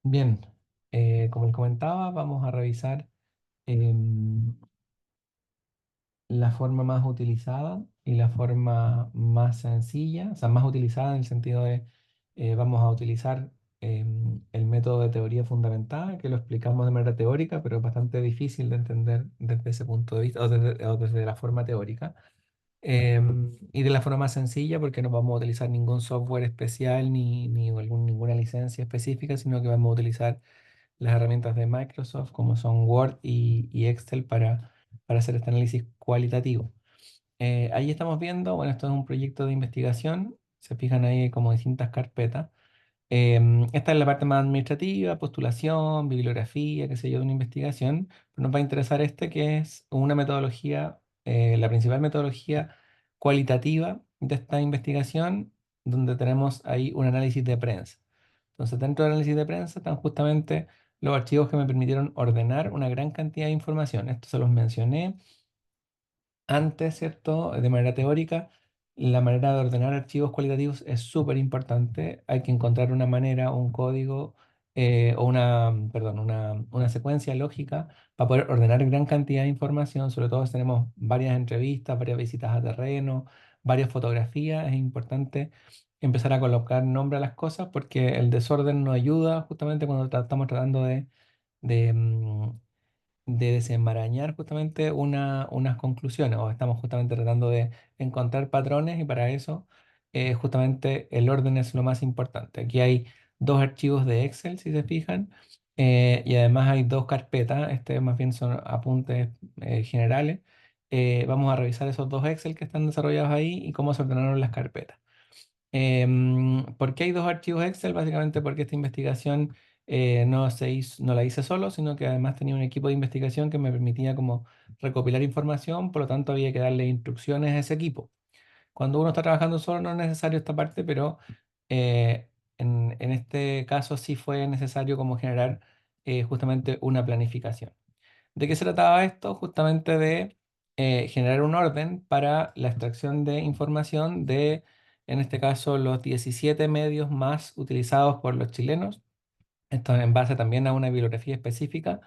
Bien, como les comentaba, vamos a revisar em, la forma más utilizada y la forma más sencilla, o sea, más utilizada en el sentido de vamos a utilizar el método de teoría fundamental, que lo explicamos de manera teórica, pero es bastante difícil de entender desde ese punto de vista o desde la forma teórica. Y de la forma más sencilla, porque no vamos a utilizar ningún software especial ni ninguna licencia específica, sino que vamos a utilizar las herramientas de Microsoft, como son Word y Excel, para hacer este análisis cualitativo. Ahí estamos viendo, bueno, esto es un proyecto de investigación, se fijan ahí hay como distintas carpetas. Esta es la parte más administrativa, postulación, bibliografía, qué sé yo, de una investigación. Pero nos va a interesar este, que es una metodología, la principal metodología cualitativa de esta investigación, donde tenemos ahí un análisis de prensa. Entonces, dentro del análisis de prensa están justamente los archivos que me permitieron ordenar una gran cantidad de información. Esto se los mencioné antes, ¿cierto? De manera teórica, la manera de ordenar archivos cualitativos es súper importante. Hay que encontrar una manera, un código o perdón, una secuencia lógica para poder ordenar gran cantidad de información. Sobre todo si tenemos varias entrevistas, varias visitas a terreno, varias fotografías. Es importante empezar a colocar nombre a las cosas porque el desorden nos ayuda justamente cuando estamos tratando de, mm, de desenmarañar justamente unas conclusiones o estamos justamente tratando de encontrar patrones y para eso justamente el orden es lo más importante. Aquí hay dos archivos de Excel, si se fijan, y además hay dos carpetas, este más bien son apuntes generales. Vamos a revisar esos dos Excel que están desarrollados ahí y cómo se ordenaron las carpetas. ¿Por qué hay dos archivos Excel? Básicamente porque esta investigación no la hice solo, sino que además tenía un equipo de investigación que me permitía como recopilar información, por lo tanto había que darle instrucciones a ese equipo. Cuando uno está trabajando solo no es necesario esta parte, pero en este caso sí fue necesario como generar justamente una planificación. ¿De qué se trataba esto? Justamente de generar un orden para la extracción de información de, en este caso, los 17 medios más utilizados por los chilenos. Esto en base también a una bibliografía específica.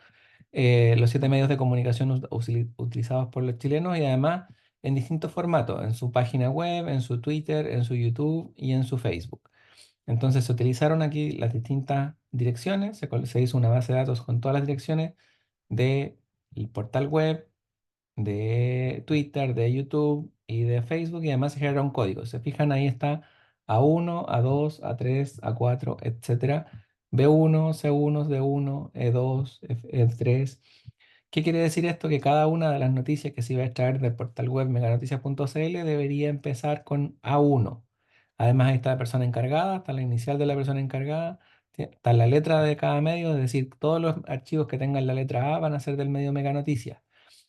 Los 7 medios de comunicación utilizados por los chilenos y además en distintos formatos, en su página web, en su Twitter, en su YouTube y en su Facebook. Entonces se utilizaron aquí las distintas direcciones, se hizo una base de datos con todas las direcciones del portal web, de Twitter, de YouTube y de Facebook y además se genera un código. Se fijan, ahí está A1, A2, A3, A4, etcétera. B1, C1, D1, E2, E3. ¿Qué quiere decir esto? Que cada una de las noticias que se iba a extraer del portal web meganoticias.cl debería empezar con A1. Además, ahí está la persona encargada, está la inicial de la persona encargada, está la letra de cada medio, es decir, todos los archivos que tengan la letra A van a ser del medio Mega Noticias.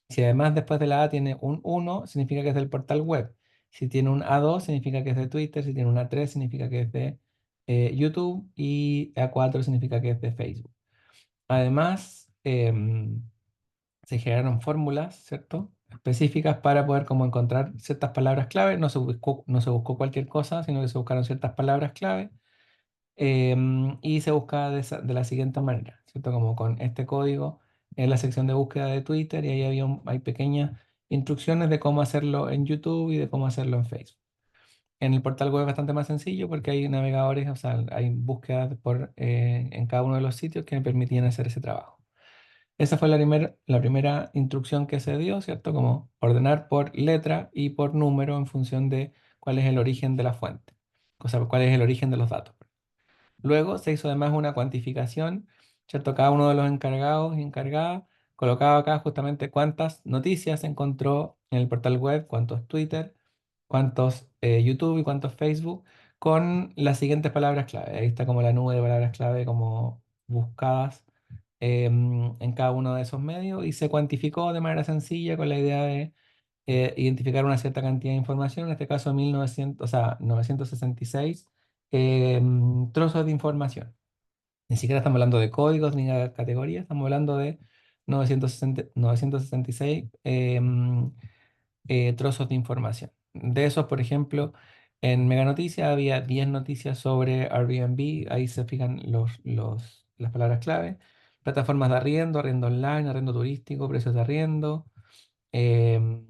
Si además después de la A tiene un 1, significa que es del portal web. Si tiene un A2, significa que es de Twitter. Si tiene un A3, significa que es de YouTube. Y A4 significa que es de Facebook. Además, se generaron fórmulas, ¿cierto? Específicas para poder como encontrar ciertas palabras clave. No se buscó cualquier cosa, sino que se buscaron ciertas palabras clave y se busca de la siguiente manera, ¿cierto? Como con este código en la sección de búsqueda de Twitter y ahí hay pequeñas instrucciones de cómo hacerlo en YouTube y de cómo hacerlo en Facebook. En el portal web es bastante más sencillo porque hay navegadores, o sea, hay búsquedas en cada uno de los sitios que me permitían hacer ese trabajo. Esa fue la primera instrucción que se dio, ¿cierto? Como ordenar por letra y por número en función de cuál es el origen de la fuente, o sea, cuál es el origen de los datos. Luego se hizo además una cuantificación, ¿cierto? Cada uno de los encargados y encargadas colocaba acá justamente cuántas noticias encontró en el portal web, cuántos Twitter, cuántos YouTube y cuántos Facebook, con las siguientes palabras clave. Ahí está como la nube de palabras clave como buscadas en cada uno de esos medios y se cuantificó de manera sencilla con la idea de identificar una cierta cantidad de información, en este caso 1900, o sea, 966 trozos de información. Ni siquiera estamos hablando de códigos ni de categorías, estamos hablando de 966 trozos de información. De esos, por ejemplo, en Mega Noticias había 10 noticias sobre Airbnb, ahí se fijan las palabras clave. Plataformas de arriendo, arriendo online, arriendo turístico, precios de arriendo, em,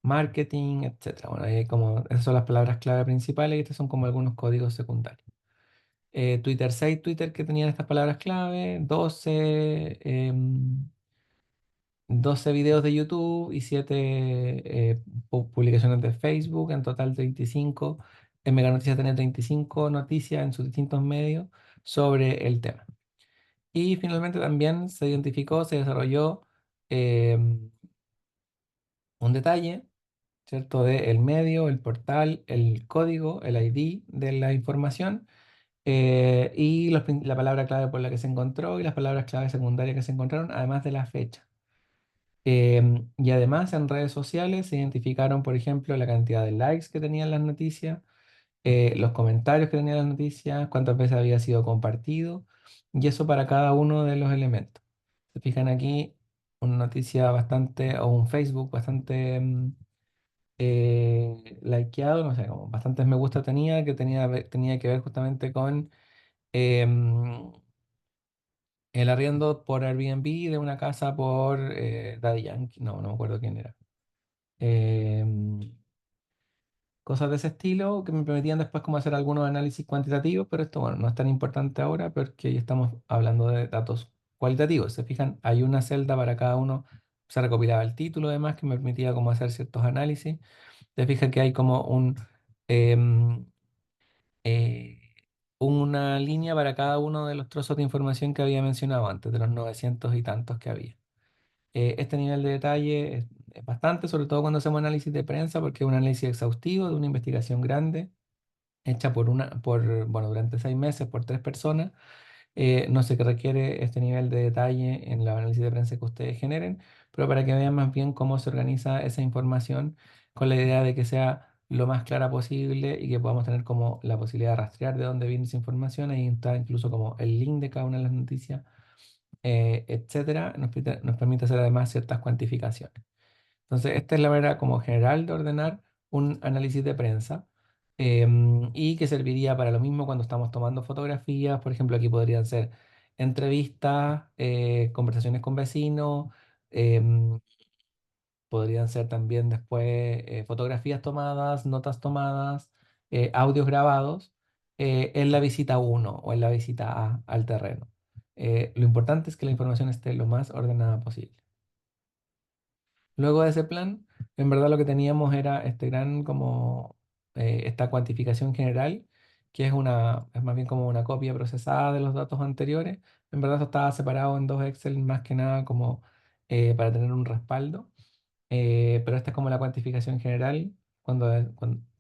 marketing, etcétera. Bueno, ahí hay como, esas son las palabras clave principales y estos son como algunos códigos secundarios. Twitter 6 Twitter que tenían estas palabras clave, 12 videos de YouTube y 7 publicaciones de Facebook, en total 35. En Mega Noticias tenía 35 noticias en sus distintos medios sobre el tema. Y finalmente también se identificó, se desarrolló un detalle, ¿cierto? De el medio, el portal, el código, el ID de la información y la palabra clave por la que se encontró y las palabras clave secundarias que se encontraron, además de la fecha. Y además en redes sociales se identificaron, por ejemplo, la cantidad de likes que tenían las noticias, los comentarios que tenían las noticias, cuántas veces había sido compartido, y eso para cada uno de los elementos. Se fijan aquí, una noticia bastante, o un Facebook bastante likeado, no sé, como bastantes me gusta tenía, que tenía que ver justamente con em, el arriendo por Airbnb de una casa por Daddy Yankee, no, no me acuerdo quién era. Em, Cosas de ese estilo que me permitían después como hacer algunos análisis cuantitativos, pero esto, bueno, no es tan importante ahora porque ya estamos hablando de datos cualitativos. Se fijan, hay una celda para cada uno, se recopilaba el título además que me permitía como hacer ciertos análisis. Se fijan que hay como em, eh, una línea para cada uno de los trozos de información que había mencionado antes, de los 900 y tantos que había. Este nivel de detalle es bastante, sobre todo cuando hacemos análisis de prensa, porque es un análisis exhaustivo de una investigación grande, hecha bueno, durante 6 meses por 3 personas. No sé qué requiere este nivel de detalle en el análisis de prensa que ustedes generen, pero para que vean más bien cómo se organiza esa información con la idea de que sea lo más clara posible y que podamos tener como la posibilidad de rastrear de dónde viene esa información. Ahí está incluso como el link de cada una de las noticias, etcétera. Nos permite hacer además ciertas cuantificaciones. Entonces, esta es la manera como general de ordenar un análisis de prensa y que serviría para lo mismo cuando estamos tomando fotografías. Por ejemplo, aquí podrían ser entrevistas, conversaciones con vecinos, em, podrían ser también después fotografías tomadas, notas tomadas, audios grabados en la visita uno o en la visita A al terreno. Lo importante es que la información esté lo más ordenada posible. Luego de ese plan, en verdad lo que teníamos era esta cuantificación general, que es más bien como una copia procesada de los datos anteriores. En verdad esto estaba separado en dos Excel más que nada como para tener un respaldo. Pero esta es como la cuantificación general. Cuando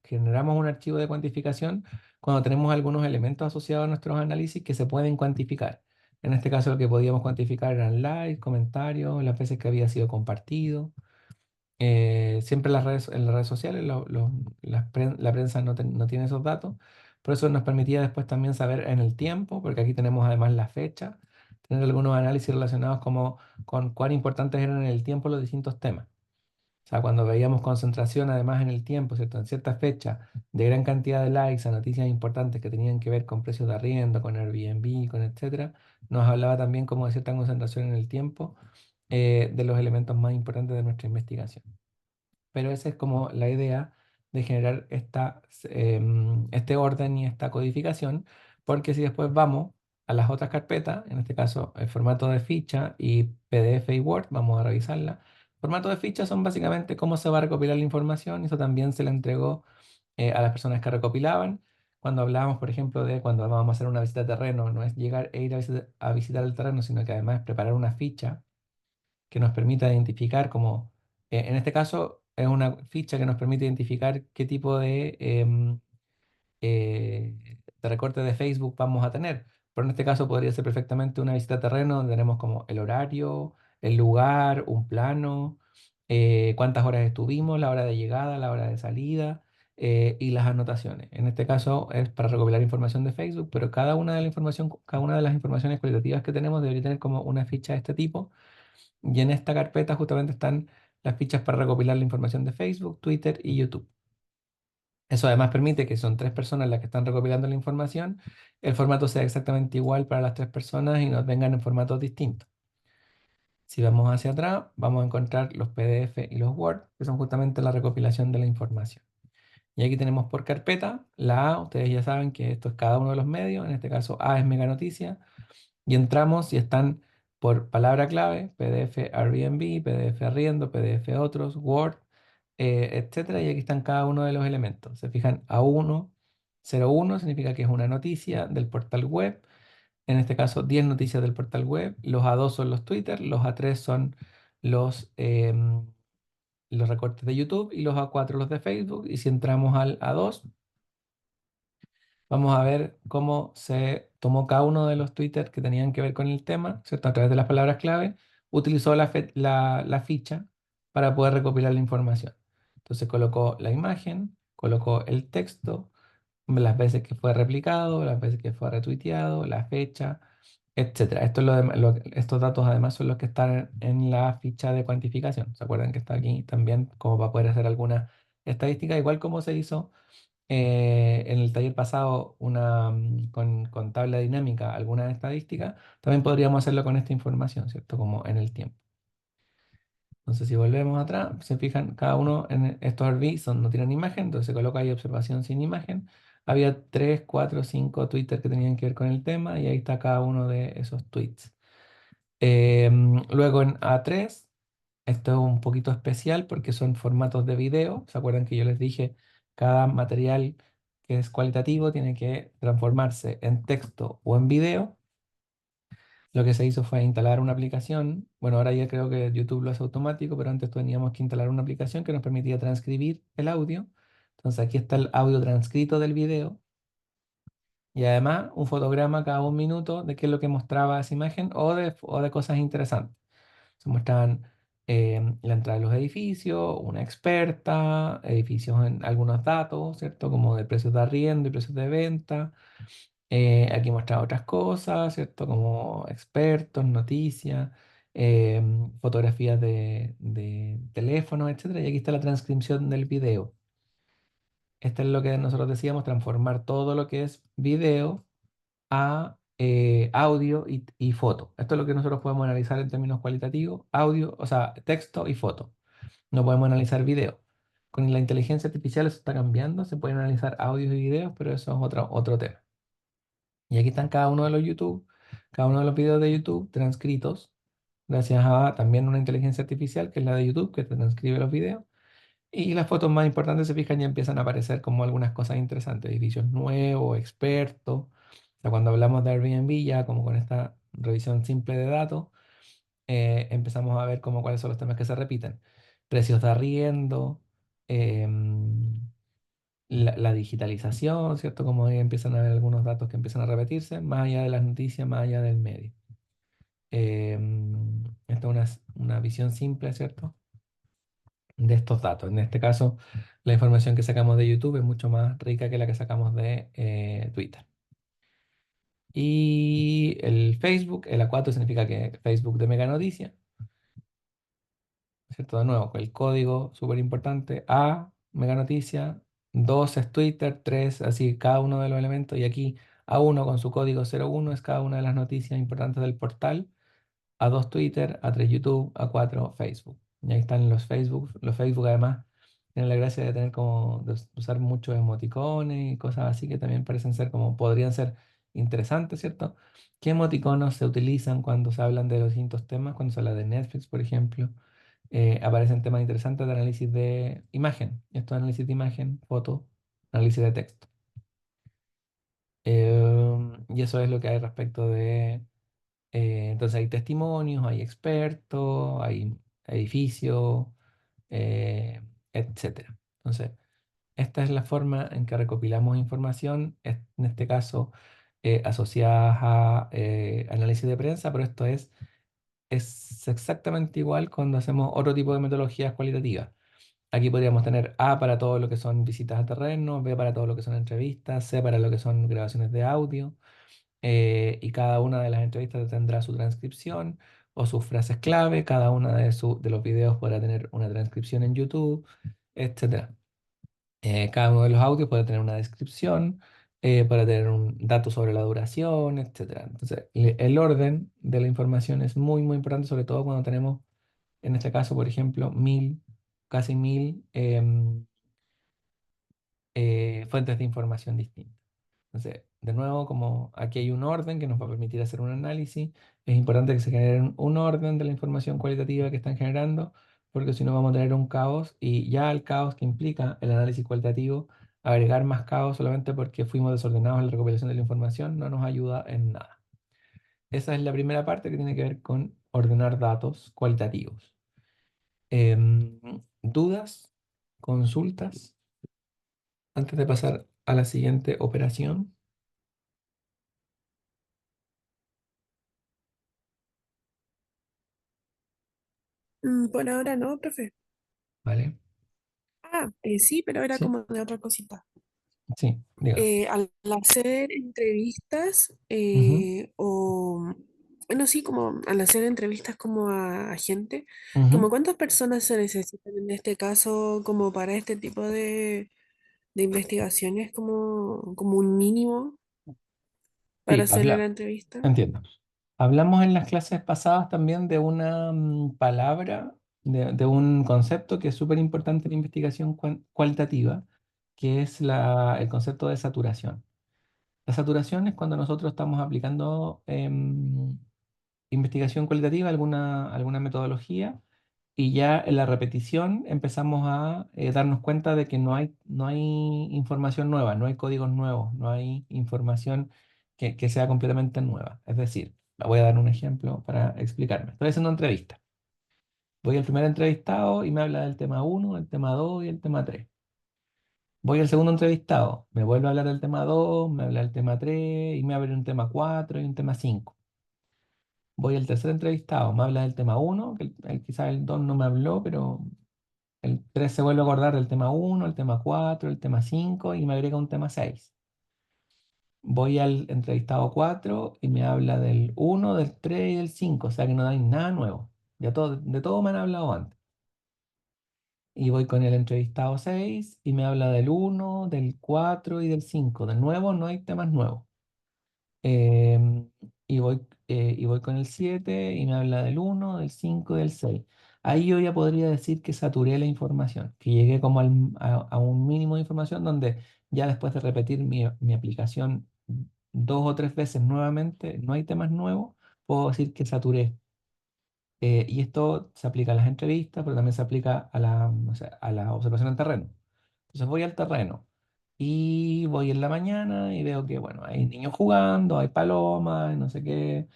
generamos un archivo de cuantificación, cuando tenemos algunos elementos asociados a nuestros análisis que se pueden cuantificar. En este caso lo que podíamos cuantificar eran likes, comentarios, las veces que había sido compartido. Siempre en las redes sociales la prensa no tiene esos datos, por eso nos permitía después también saber en el tiempo, porque aquí tenemos además la fecha, tener algunos análisis relacionados como con cuán importantes eran en el tiempo los distintos temas. O sea, cuando veíamos concentración además en el tiempo, ¿cierto? En cierta fecha, de gran cantidad de likes a noticias importantes que tenían que ver con precios de arriendo, con Airbnb, con etcétera, nos hablaba también como de cierta concentración en el tiempo de los elementos más importantes de nuestra investigación. Pero esa es como la idea de generar este orden y esta codificación, porque si después vamos a las otras carpetas, en este caso el formato de ficha y PDF y Word, vamos a revisarla. Formato de ficha son básicamente cómo se va a recopilar la información, y eso también se le entregó a las personas que recopilaban. Cuando hablábamos, por ejemplo, de cuando vamos a hacer una visita de terreno, no es llegar e ir a visitar el terreno, sino que además es preparar una ficha que nos permita identificar como, en este caso es una ficha que nos permite identificar qué tipo de recorte de Facebook vamos a tener. Pero en este caso podría ser perfectamente una visita a terreno donde tenemos como el horario, el lugar, un plano, cuántas horas estuvimos, la hora de llegada, la hora de salida y las anotaciones. En este caso es para recopilar información de Facebook, pero cada una de las informaciones cualitativas que tenemos debería tener como una ficha de este tipo, y en esta carpeta justamente están las fichas para recopilar la información de Facebook, Twitter y YouTube. Eso además permite que son tres personas las que están recopilando la información, el formato sea exactamente igual para las tres personas y nos vengan en formatos distintos. Si vamos hacia atrás, vamos a encontrar los PDF y los Word, que son justamente la recopilación de la información. Y aquí tenemos por carpeta la A, ustedes ya saben que esto es cada uno de los medios, en este caso A es Mega Noticia, y entramos y están por palabra clave, PDF Airbnb, PDF Arriendo, PDF Otros, Word, etcétera, y aquí están cada uno de los elementos. Se fijan, A1, 01 significa que es una noticia del portal web, en este caso 10 noticias del portal web, los A2 son los Twitter, los A3 son los, los recortes de YouTube y los A4 los de Facebook, y si entramos al A2, vamos a ver cómo se tomó cada uno de los Twitter que tenían que ver con el tema, ¿cierto? A través de las palabras clave, utilizó la ficha para poder recopilar la información. Entonces colocó la imagen, colocó el texto, las veces que fue replicado, las veces que fue retuiteado, la fecha, etcétera. Esto es estos datos además son los que están en la ficha de cuantificación. ¿Se acuerdan que está aquí también como para poder hacer alguna estadística? Igual como se hizo en el taller pasado con tabla dinámica alguna estadística, también podríamos hacerlo con esta información, ¿cierto? Como en el tiempo. Entonces, si volvemos atrás, se fijan, cada uno en estos RV no tienen imagen, entonces se coloca ahí observación sin imagen. Había 3, 4, 5 Twitter que tenían que ver con el tema y ahí está cada uno de esos tweets. Luego en A3, esto es un poquito especial porque son formatos de video. ¿Se acuerdan que yo les dije cada material que es cualitativo tiene que transformarse en texto o en video? Lo que se hizo fue instalar una aplicación. Bueno, ahora ya creo que YouTube lo hace automático, pero antes teníamos que instalar una aplicación que nos permitía transcribir el audio. Entonces aquí está el audio transcrito del video y además un fotograma cada un minuto de qué es lo que mostraba esa imagen o de cosas interesantes. Se muestran la entrada de los edificios, una experta, edificios en algunos datos, ¿cierto? Como de precios de arriendo y precios de venta. Aquí muestra otras cosas, ¿cierto? Como expertos, noticias, fotografías de teléfonos, etcétera. Y aquí está la transcripción del video. Esto es lo que nosotros decíamos, transformar todo lo que es video a audio y foto. Esto es lo que nosotros podemos analizar en términos cualitativos, audio, o sea, texto y foto. No podemos analizar video. Con la inteligencia artificial eso está cambiando, se pueden analizar audios y videos, pero eso es otro tema. Y aquí están cada uno de los YouTube, cada uno de los videos de YouTube transcritos, gracias a también una inteligencia artificial que es la de YouTube, que te transcribe los videos. Y las fotos más importantes, se fijan, ya empiezan a aparecer como algunas cosas interesantes, edificios nuevos, expertos. O sea, cuando hablamos de Airbnb, ya como con esta revisión simple de datos, empezamos a ver como cuáles son los temas que se repiten. Precios de arriendo, la digitalización, ¿cierto? Como ahí empiezan a haber algunos datos que empiezan a repetirse, más allá de las noticias, más allá del medio. Esta es una visión simple, ¿cierto? De estos datos. En este caso, la información que sacamos de YouTube es mucho más rica que la que sacamos de Twitter. Y el Facebook, el A4 significa que Facebook de Mega Noticia, ¿cierto? De nuevo, el código súper importante, A, Mega Noticia, 2 es Twitter, 3, así cada uno de los elementos, y aquí A1 con su código 01 es cada una de las noticias importantes del portal. A2 Twitter, A3 YouTube, A4 Facebook. Y ahí están los Facebook. Los Facebook además tienen la gracia de tener como de usar muchos emoticones y cosas así que también parecen ser como podrían ser interesantes, ¿cierto? ¿Qué emoticonos se utilizan cuando se hablan de los distintos temas? Cuando se habla de Netflix, por ejemplo, aparecen temas interesantes de análisis de imagen. Esto es análisis de imagen, foto, análisis de texto. Y eso es lo que hay respecto de entonces hay testimonios, hay expertos, hay edificios, eh, etcétera. Entonces, esta es la forma en que recopilamos información, en este caso asociadas a análisis de prensa, pero esto es exactamente igual cuando hacemos otro tipo de metodologías cualitativas. Aquí podríamos tener A para todo lo que son visitas a terreno, B para todo lo que son entrevistas, C para lo que son grabaciones de audio, y cada una de las entrevistas tendrá su transcripción o sus frases clave, cada una de los videos podrá tener una transcripción en YouTube, etcétera. Cada uno de los audios puede tener una descripción, puede tener un dato sobre la duración, etcétera. Entonces, el orden de la información es muy, muy importante, sobre todo cuando tenemos, en este caso, por ejemplo, casi 1000 fuentes de información distintas. Entonces, de nuevo, como aquí hay un orden que nos va a permitir hacer un análisis, es importante que se genere un orden de la información cualitativa que están generando, porque si no vamos a tener un caos y ya el caos que implica el análisis cualitativo, agregar más caos solamente porque fuimos desordenados en la recopilación de la información, no nos ayuda en nada. Esa es la primera parte que tiene que ver con ordenar datos cualitativos. ¿Dudas? ¿Consultas? Antes de pasar a la siguiente operación, Por ahora no, profe. ¿vale? Sí, pero era Sí, como de otra cosita. sí, diga. Al hacer entrevistas, Ujú, bueno, sí, como al hacer entrevistas como a gente, como ujú. cuántas personas se necesitan en este caso como para este tipo de investigaciones, como un mínimo para Sí, hacerle la entrevista. entiendo. Hablamos en las clases pasadas también de una palabra, de un concepto que es súper importante en la investigación cualitativa, que es el concepto de saturación. La saturación es cuando nosotros estamos aplicando investigación cualitativa, alguna metodología, y ya en la repetición empezamos a darnos cuenta de que no hay información nueva, no hay códigos nuevos, no hay información que sea completamente nueva. Es decir, voy a dar un ejemplo para explicarme. Estoy haciendo una entrevista. Voy al primer entrevistado y me habla del tema uno, el tema 2 y el tema 3. Voy al segundo entrevistado, me vuelve a hablar del tema 2, me habla del tema 3 y me abre un tema 4 y un tema 5. Voy al tercer entrevistado, me habla del tema uno, que quizás el 2 no me habló, pero el 3 se vuelve a acordar del tema uno, el tema 4, el tema 5 y me agrega un tema 6. Voy al entrevistado 4 y me habla del uno, del 3 y del 5, o sea que no hay nada nuevo. Ya todo, de todo me han hablado antes. Y voy con el entrevistado 6 y me habla del uno, del 4 y del 5. De nuevo, no hay temas nuevos. Em, y voy con el 7 y me habla del uno, del 5 y del 6. Ahí yo ya podría decir que saturé la información, que llegué como a un mínimo de información donde ya después de repetir mi aplicación 2 o 3 veces nuevamente, no hay temas nuevos, puedo decir que saturé. Y esto se aplica a las entrevistas, pero también se aplica o sea, a la observación en terreno. Entonces voy al terreno y voy en la mañana y veo que, bueno, hay niños jugando, hay palomas, no sé qué,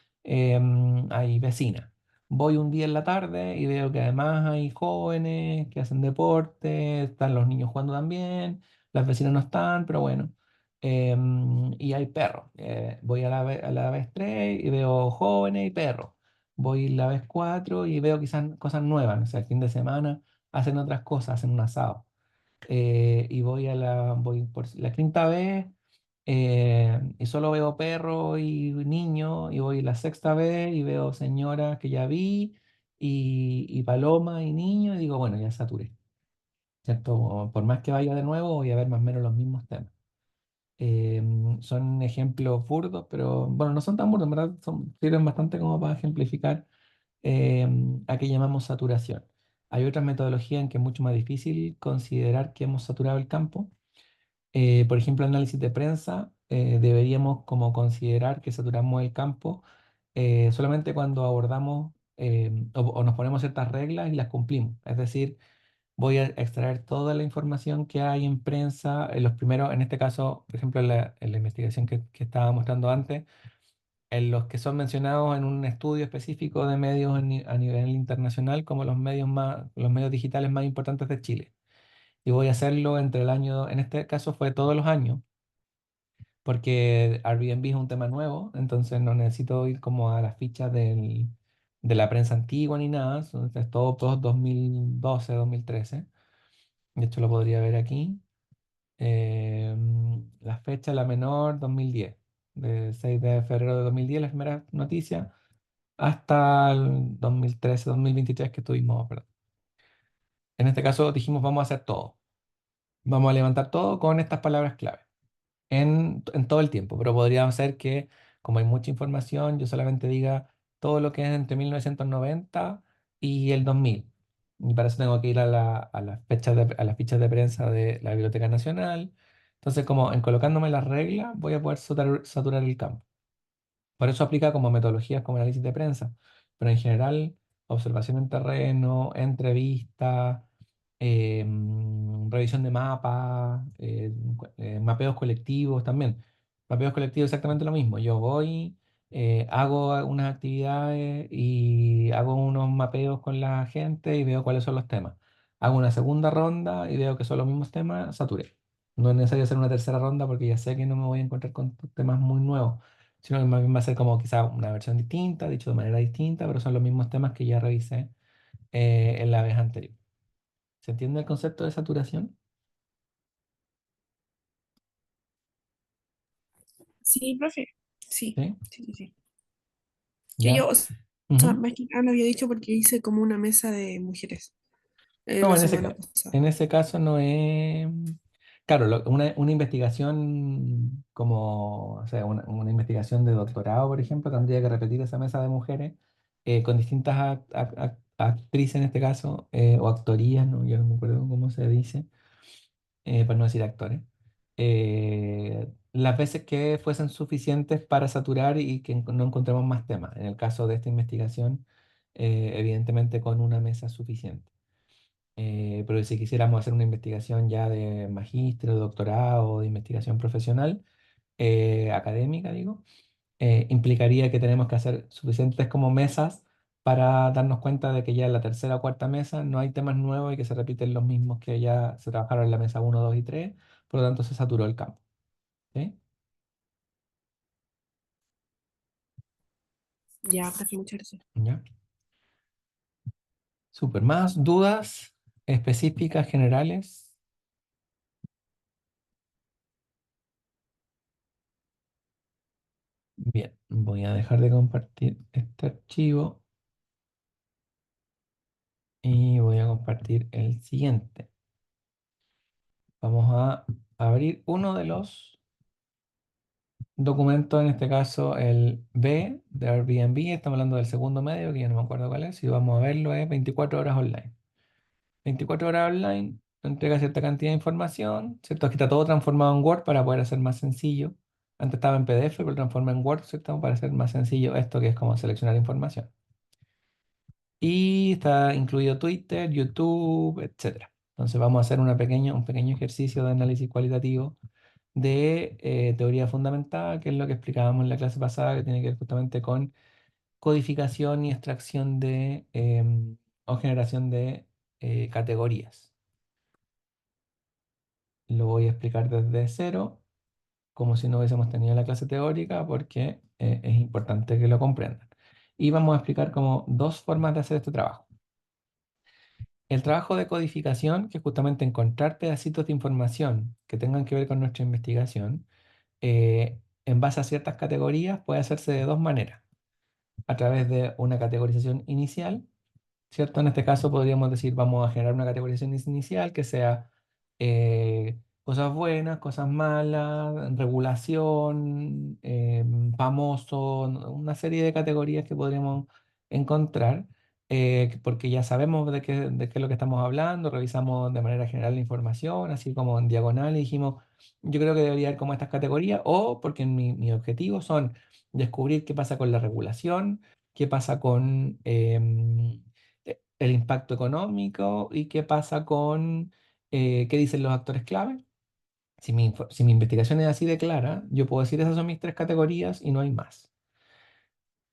hay vecinas. Voy un día en la tarde y veo que además hay jóvenes que hacen deporte, están los niños jugando también, las vecinas no están, pero bueno. Y hay perros. Voy a la vez 3 y veo jóvenes y perros. Voy la vez 4 y veo quizás cosas nuevas, o sea, el fin de semana hacen otras cosas, hacen un asado. Y voy por la quinta vez y solo veo perro y niño, y voy la sexta vez y veo señoras que ya vi y paloma y niño, y digo, bueno, ya saturé, ¿cierto? Por más que vaya de nuevo, voy a ver más o menos los mismos temas. Son ejemplos burdos, pero bueno, no son tan burdos, en verdad sirven bastante como para ejemplificar a qué llamamos saturación. Hay otras metodologías en que es mucho más difícil considerar que hemos saturado el campo. Por ejemplo, análisis de prensa, deberíamos como considerar que saturamos el campo solamente cuando abordamos o nos ponemos ciertas reglas y las cumplimos. Es decir, voy a extraer toda la información que hay en prensa, en los primeros, en este caso, por ejemplo, en la investigación que estaba mostrando antes, en los que son mencionados en un estudio específico de medios a nivel internacional como los medios digitales más importantes de Chile. Y voy a hacerlo entre el año, en este caso fue todos los años, porque Airbnb es un tema nuevo, entonces no necesito ir como a las fichas de la prensa antigua ni nada, es todo 2012, 2013. De hecho, lo podría ver aquí. La fecha, la menor, 2010. De 6 de febrero de 2010, la primera noticia, hasta el 2013, 2023 que tuvimos, perdón. En este caso dijimos, vamos a hacer todo. Vamos a levantar todo con estas palabras clave en todo el tiempo, pero podría ser que, como hay mucha información, yo solamente diga todo lo que es entre 1990 y el 2000. Y para eso tengo que ir a las fechas a las fichas de prensa de la Biblioteca Nacional. Entonces, como en colocándome las reglas, voy a poder saturar el campo. Por eso aplica como metodologías como análisis de prensa, pero en general, observación en terreno, entrevista, revisión de mapas, mapeos colectivos también. Mapeos colectivos exactamente lo mismo. Yo voy, hago unas actividades y hago unos mapeos con la gente y veo cuáles son los temas. Hago una segunda ronda y veo que son los mismos temas, saturé. No es necesario hacer una tercera ronda porque ya sé que no me voy a encontrar con temas muy nuevos, sino que más bien va a ser como quizá una versión distinta, dicho de manera distinta, pero son los mismos temas que ya revisé en la vez anterior. ¿Se entiende el concepto de saturación? Sí, profe. Sí, ¿Sí? sí, sí, sí. Que ¿Ya? yo, o sea, Ujú. más que nada lo había dicho porque hice como una mesa de mujeres No, la semana pasada. en ese caso no es... Claro, una investigación como, o sea, una investigación de doctorado, por ejemplo, tendría que repetir esa mesa de mujeres con distintas actrices en este caso, o actorías, ¿no? Yo no me acuerdo cómo se dice, para no decir actores, las veces que fuesen suficientes para saturar y que no encontremos más temas. En el caso de esta investigación, evidentemente con una mesa suficiente. Pero si quisiéramos hacer una investigación ya de magíster, de doctorado, de investigación profesional, académica, digo, implicaría que tenemos que hacer suficientes como mesas para darnos cuenta de que ya en la tercera o cuarta mesa no hay temas nuevos y que se repiten los mismos que ya se trabajaron en la mesa uno 2 y 3, por lo tanto se saturó el campo. ¿Sí? Ya, profe, muchas gracias. ¿Ya? Súper. ¿Más dudas específicas generales? Bien, voy a dejar de compartir este archivo y voy a compartir el siguiente. Vamos a abrir uno de los documentos, en este caso el B de Airbnb. Estamos hablando del segundo medio, que ya no me acuerdo cuál es. Si vamos a verlo, es 24 horas online. 24 horas online, entrega cierta cantidad de información, ¿cierto? Aquí está todo transformado en Word para poder hacer más sencillo. Antes estaba en PDF, pero lo transforma en Word, ¿cierto? Para hacer más sencillo esto que es como seleccionar información. Y está incluido Twitter, YouTube, etcétera. Entonces vamos a hacer un pequeño ejercicio de análisis cualitativo de teoría fundamental, que es lo que explicábamos en la clase pasada, que tiene que ver justamente con codificación y extracción de o generación de categorías. Lo voy a explicar desde cero, como si no hubiésemos tenido la clase teórica, porque es importante que lo comprendan. Y vamos a explicar como dos formas de hacer este trabajo. El trabajo de codificación, que es justamente encontrar pedacitos de información que tengan que ver con nuestra investigación, en base a ciertas categorías, puede hacerse de dos maneras. A través de una categorización inicial, ¿cierto? En este caso podríamos decir, vamos a generar una categorización inicial que sea cosas buenas, cosas malas, regulación, famoso, una serie de categorías que podríamos encontrar, porque ya sabemos de qué es lo que estamos hablando, revisamos de manera general la información, así como en diagonal, y dijimos, yo creo que debería haber como estas categorías, o porque mi objetivo son descubrir qué pasa con la regulación, qué pasa con el impacto económico y qué pasa con qué dicen los actores clave. Si mi investigación es así de clara, yo puedo decir esas son mis tres categorías y no hay más.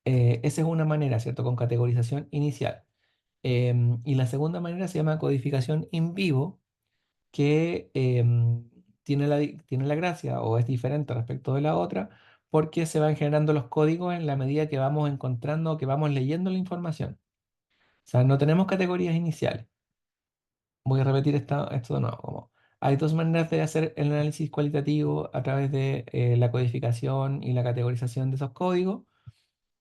Esa es una manera, ¿cierto? Con categorización inicial. Y la segunda manera se llama codificación in vivo, que tiene la gracia o es diferente respecto de la otra, porque se van generando los códigos en la medida que vamos encontrando, que vamos leyendo la información. O sea, no tenemos categorías iniciales. Voy a repetir esto de nuevo. Como hay dos maneras de hacer el análisis cualitativo a través de la codificación y la categorización de esos códigos.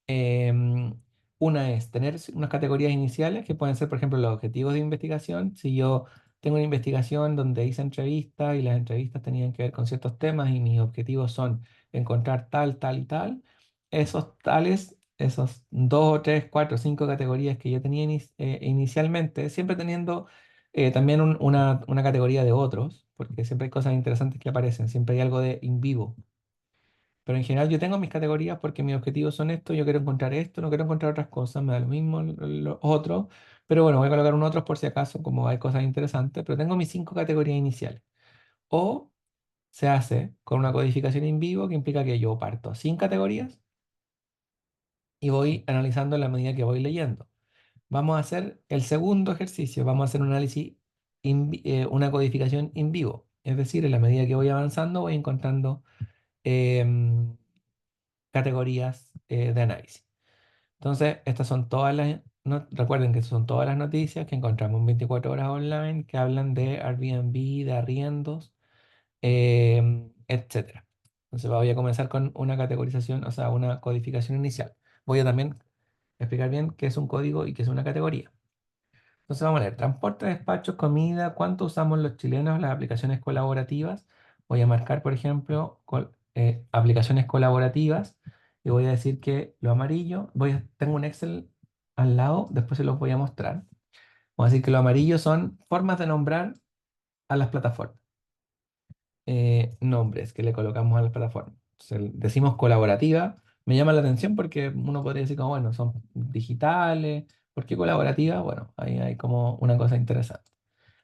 Em, una es tener unas categorías iniciales que pueden ser, por ejemplo, los objetivos de investigación. Si yo tengo una investigación donde hice entrevistas y las entrevistas tenían que ver con ciertos temas y mis objetivos son encontrar tal, tal y tal. Esos tales, esos dos o tres, cuatro, cinco categorías que yo tenía inicialmente, siempre teniendo también una categoría de otros, porque siempre hay cosas interesantes que aparecen, siempre hay algo de in vivo. Pero en general yo tengo mis categorías porque mis objetivos son estos, yo quiero encontrar esto, no quiero encontrar otras cosas, me da lo mismo los otros, pero bueno, voy a colocar un otros por si acaso, como hay cosas interesantes, pero tengo mis cinco categorías iniciales. O se hace con una codificación en vivo que implica que yo parto sin categorías y voy analizando en la medida que voy leyendo. Vamos a hacer el segundo ejercicio, vamos a hacer un análisis, una codificación en vivo, es decir, en la medida que voy avanzando voy encontrando em, categorías de análisis. Entonces, estas son todas recuerden que son todas las noticias que encontramos en 24 horas online que hablan de Airbnb, de arriendos, etcétera. Entonces, voy a comenzar con una categorización, o sea, una codificación inicial. Voy a también explicar bien qué es un código y qué es una categoría. Entonces vamos a leer, transporte, despachos, comida, ¿cuánto usamos los chilenos las aplicaciones colaborativas? Voy a marcar, por ejemplo, aplicaciones colaborativas y voy a decir que lo amarillo, tengo un Excel al lado, después se los voy a mostrar. Vamos a decir que lo amarillo son formas de nombrar a las plataformas, nombres que le colocamos a las plataformas. Entonces, decimos colaborativa, me llama la atención porque uno podría decir como, bueno, son digitales, ¿por qué colaborativa? Bueno, ahí hay como una cosa interesante.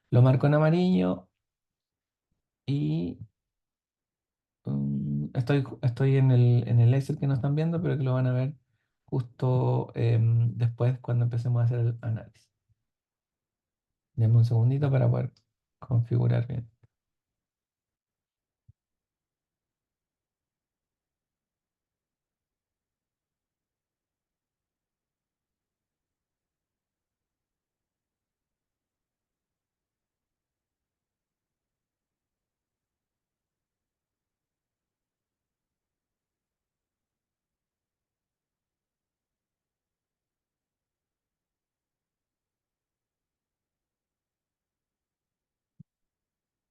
Lo marco en amarillo y estoy en el Excel que no están viendo, pero que lo van a ver justo después cuando empecemos a hacer el análisis. Denme un segundito para poder configurar bien.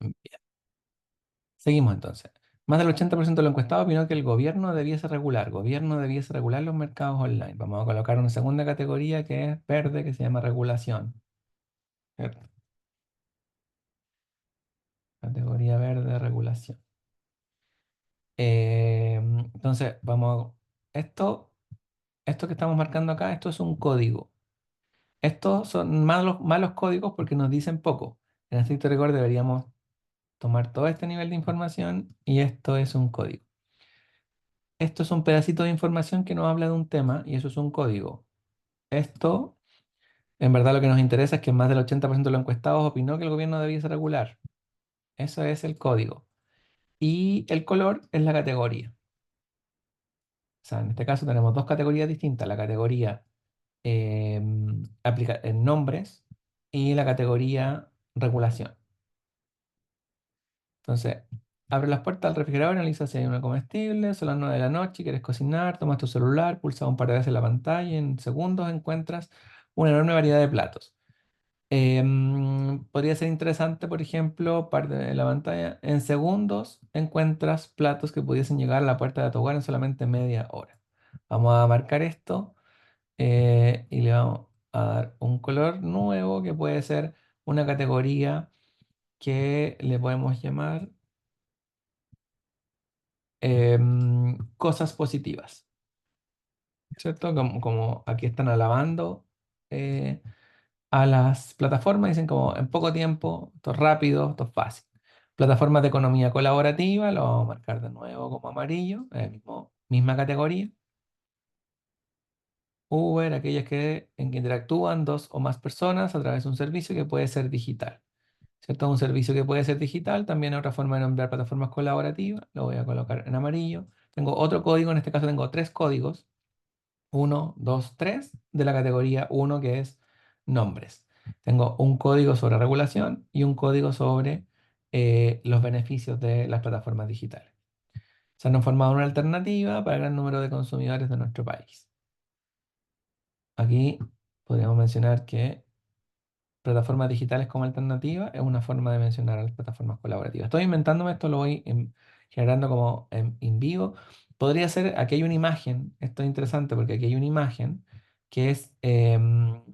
Bien. Seguimos entonces. Más del 80% de los encuestados opinó que el gobierno debiese regular los mercados online. Vamos a colocar una segunda categoría que es verde, que se llama regulación. ¿Cierto? Categoría verde, regulación. Entonces, esto que estamos marcando acá, esto es un código. Estos son malos códigos porque nos dicen poco. En estricto rigor deberíamos tomar todo este nivel de información y esto es un código. Esto es un pedacito de información que nos habla de un tema y eso es un código. Esto, en verdad, lo que nos interesa es que más del 80% de los encuestados opinó que el gobierno debiese regular. Eso es el código. Y el color es la categoría. O sea, en este caso tenemos dos categorías distintas. La categoría en nombres y la categoría regulación. Entonces, abre las puertas del refrigerador, analiza si hay una comestible, son las 9 de la noche, quieres cocinar, tomas tu celular, pulsas un par de veces la pantalla y en segundos encuentras una enorme variedad de platos. Podría ser interesante, por ejemplo, parte de la pantalla, en segundos encuentras platos que pudiesen llegar a la puerta de tu hogar en solamente media hora. Vamos a marcar esto y le vamos a dar un color nuevo que puede ser una categoría que le podemos llamar cosas positivas, ¿cierto? Como aquí están alabando eh, a las plataformas, dicen como en poco tiempo, esto es rápido, esto es fácil. Plataformas de economía colaborativa, lo vamos a marcar de nuevo como amarillo, misma categoría. Uber, aquellas en que interactúan dos o más personas a través de un servicio que puede ser digital. ¿Cierto? Un servicio que puede ser digital, también otra forma de nombrar plataformas colaborativas, lo voy a colocar en amarillo. Tengo otro código, en este caso tengo tres códigos, uno, 2, 3, de la categoría uno que es nombres. Tengo un código sobre regulación y un código sobre los beneficios de las plataformas digitales. Se han formado una alternativa para el gran número de consumidores de nuestro país. Aquí podríamos mencionar que plataformas digitales como alternativa es una forma de mencionar a las plataformas colaborativas. Estoy inventándome esto, lo voy generando como en vivo. Podría ser, aquí hay una imagen, esto es interesante porque aquí hay una imagen que es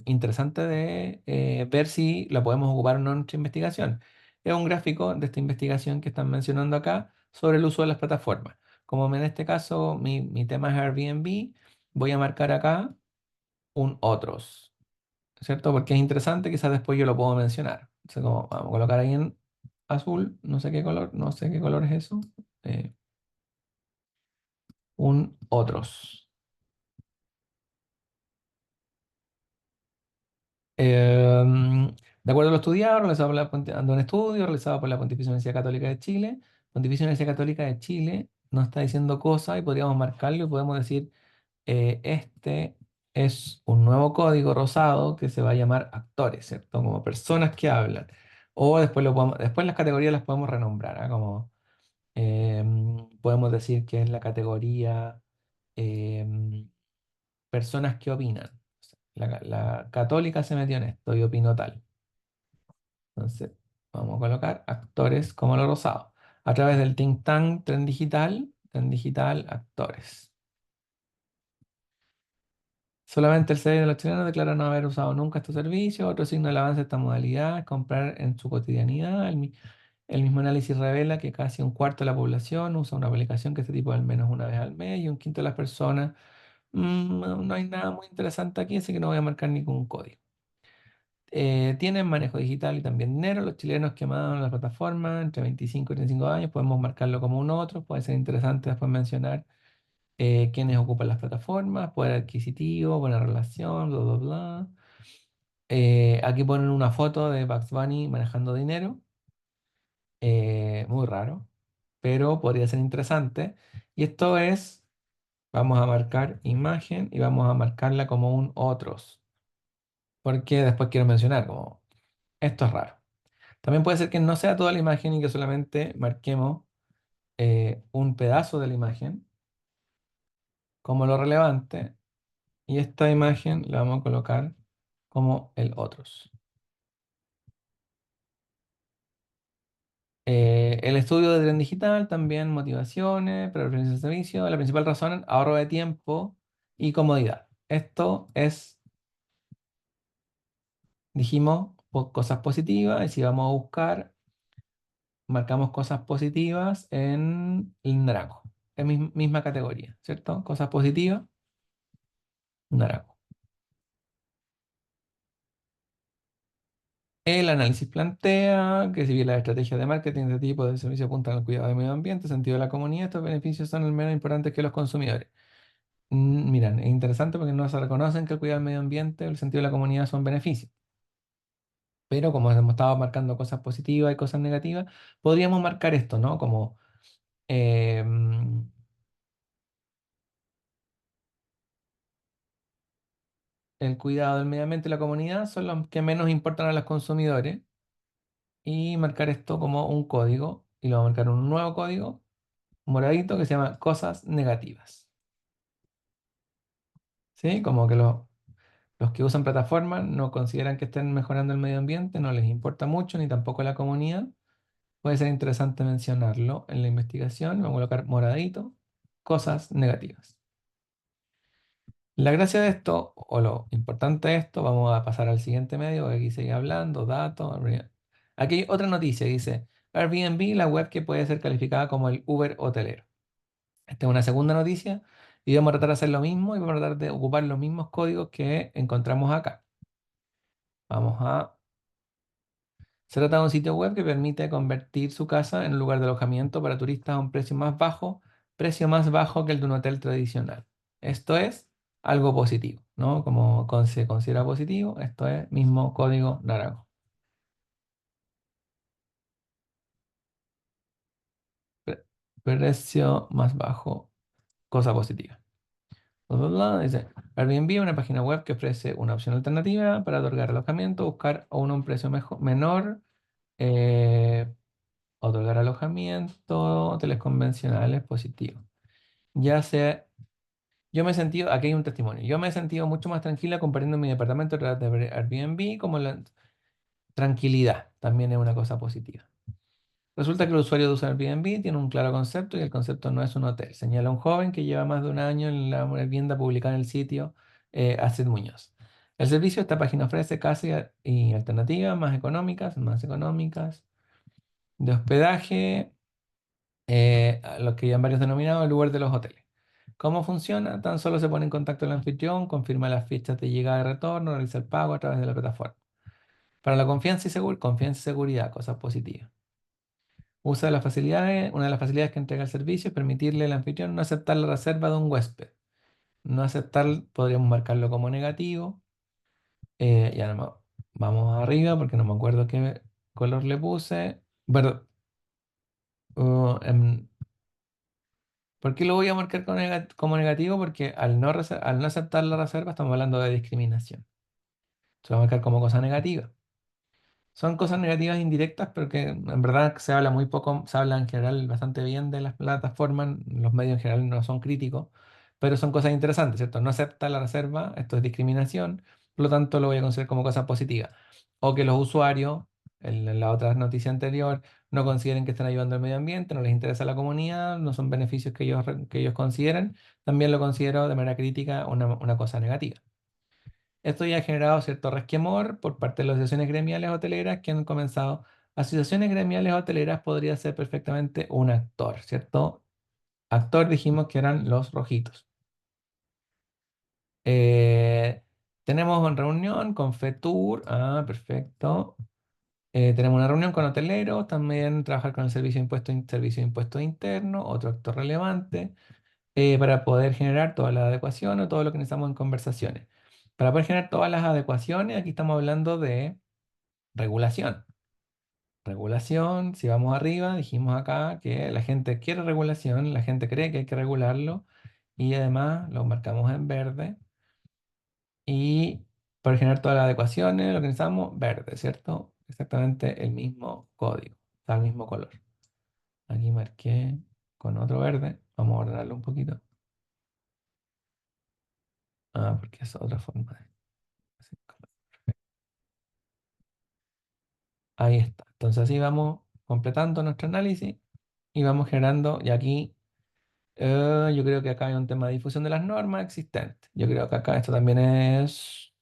interesante de ver si la podemos ocupar o no en nuestra investigación. Es un gráfico de esta investigación que están mencionando acá sobre el uso de las plataformas. Como en este caso mi tema es Airbnb, voy a marcar acá un otros, ¿cierto? Porque es interesante, quizás después yo lo puedo mencionar. Entonces, como vamos a colocar ahí en azul, no sé qué color, no sé qué color es eso. eh, un otros. De acuerdo a lo estudiado, realizado por ando un estudio realizado por la Pontificia Universidad Católica de Chile. Pontificia Universidad Católica de Chile nos está diciendo cosas y podríamos marcarlo y podemos decir, este es un nuevo código rosado que se va a llamar actores, ¿cierto? Como personas que hablan. O después, después las categorías las podemos renombrar, ¿ah? Como podemos decir que es la categoría em, personas que opinan. La católica se metió en esto y opinó tal. Entonces, vamos a colocar actores como lo rosado. A través del think tank Tren Digital, actores. Solamente el 6 de los chilenos declaran no haber usado nunca estos servicios. Otro signo del avance de esta modalidad es comprar en su cotidianidad. El mismo análisis revela que casi un cuarto de la población usa una aplicación que este tipo al menos una vez al mes y un quinto de las personas. No hay nada muy interesante aquí, así que no voy a marcar ningún código. Tienen manejo digital y también dinero. Los chilenos que aman la plataforma entre 25 y 35 años podemos marcarlo como un otro. Puede ser interesante después mencionar quiénes ocupan las plataformas, poder adquisitivo, buena relación, bla, bla, bla. Aquí ponen una foto de Bugs Bunny manejando dinero, muy raro, pero podría ser interesante. Y esto es, vamos a marcar imagen y vamos a marcarla como un otros, porque después quiero mencionar como esto es raro. También puede ser que no sea toda la imagen y que solamente marquemos un pedazo de la imagen como lo relevante y esta imagen la vamos a colocar como el otros. El estudio de tren digital, también motivaciones, preferencia de servicio. La principal razón, ahorro de tiempo y comodidad. Esto es, dijimos, cosas positivas y si vamos a buscar, marcamos cosas positivas en el naranjo. Es misma categoría, ¿cierto? Cosas positivas, naranjo. El análisis plantea que si bien las estrategias de marketing de este tipo de servicio apuntan al cuidado del medio ambiente, sentido de la comunidad, estos beneficios son al menos importantes que los consumidores. Miran, es interesante porque no se reconocen que el cuidado del medio ambiente o el sentido de la comunidad son beneficios. Pero como hemos estado marcando cosas positivas y cosas negativas, podríamos marcar esto, ¿no? Como em, el cuidado del medio ambiente y la comunidad son los que menos importan a los consumidores y marcar esto como un código y lo vamos a marcar un nuevo código moradito que se llama cosas negativas. ¿Sí? Como que los que usan plataformas no consideran que estén mejorando el medio ambiente, no les importa mucho, ni tampoco la comunidad. Puede ser interesante mencionarlo en la investigación. Vamos a colocar moradito, cosas negativas. La gracia de esto, o lo importante de esto, vamos a pasar al siguiente medio, porque aquí sigue hablando, datos. Aquí hay otra noticia, dice Airbnb, la web que puede ser calificada como el Uber hotelero. Esta es una segunda noticia y vamos a tratar de hacer lo mismo y vamos a tratar de ocupar los mismos códigos que encontramos acá. Vamos a... Se trata de un sitio web que permite convertir su casa en un lugar de alojamiento para turistas a un precio más bajo que el de un hotel tradicional. Esto es algo positivo, ¿no? Como se considera positivo, esto es mismo código naranjo. Pre- Precio más bajo, cosa positiva. Bla, bla, bla, dice, Airbnb es una página web que ofrece una opción alternativa para otorgar alojamiento, buscar a uno un precio menor, eh, otorgar alojamiento, hoteles convencionales positivos. Ya sea, yo me he sentido, aquí hay un testimonio, yo me he sentido mucho más tranquila compartiendo mi departamento a través de Airbnb, como tranquilidad también es una cosa positiva. Resulta que el usuario de usa Airbnb tiene un claro concepto y el concepto no es un hotel. Señala un joven que lleva más de un año en la vivienda publicada en el sitio Astrid Muñoz. El servicio, esta página ofrece casas y alternativas más económicas, de hospedaje, a los que ya han varios denominados el lugar de los hoteles. ¿Cómo funciona? Tan solo se pone en contacto el anfitrión, confirma las fechas de llegada y retorno, realiza el pago a través de la plataforma. Para la confianza y seguridad, cosas positivas. Usa de las facilidades, una de las facilidades que entrega el servicio es permitirle al anfitrión no aceptar la reserva de un huésped. No aceptar, podríamos marcarlo como negativo. Ya no, vamos arriba porque no me acuerdo qué color le puse. Bueno, ¿por qué lo voy a marcar como negativo? Porque al no aceptar la reserva estamos hablando de discriminación. Se va a marcar como cosa negativa. Son cosas negativas indirectas, pero que en verdad se habla muy poco, se habla en general bastante bien de las plataformas, los medios en general no son críticos, pero son cosas interesantes, ¿cierto? No acepta la reserva, esto es discriminación, por lo tanto lo voy a considerar como cosa positiva. O que los usuarios, en la otra noticia anterior, no consideren que están ayudando al medio ambiente, no les interesa la comunidad, no son beneficios que ellos consideren, también lo considero de manera crítica una cosa negativa. Esto ya ha generado cierto resquemor por parte de las asociaciones gremiales hoteleras que han comenzado. Asociaciones gremiales hoteleras podría ser perfectamente un actor, ¿cierto? Actor dijimos que eran los rojitos. Eh, tenemos una reunión con FETUR, perfecto. Tenemos una reunión con hoteleros, también trabajar con el servicio de impuesto interno, otro actor relevante, para poder generar toda la adecuación o todo lo que necesitamos en conversaciones. Para poder generar todas las adecuaciones, aquí estamos hablando de regulación. Regulación, si vamos arriba, dijimos acá que la gente quiere regulación, la gente cree que hay que regularlo y además lo marcamos en verde y para generar todas las adecuaciones lo que necesitamos, verde, ¿cierto? Exactamente el mismo código, está el mismo color. Aquí marqué con otro verde, vamos a ordenarlo un poquito. Porque es otra forma de... así, ahí está. Entonces así vamos completando nuestro análisis y vamos generando, y aquí yo creo que acá hay un tema de difusión de las normas existentes. Yo creo que acá esto también es...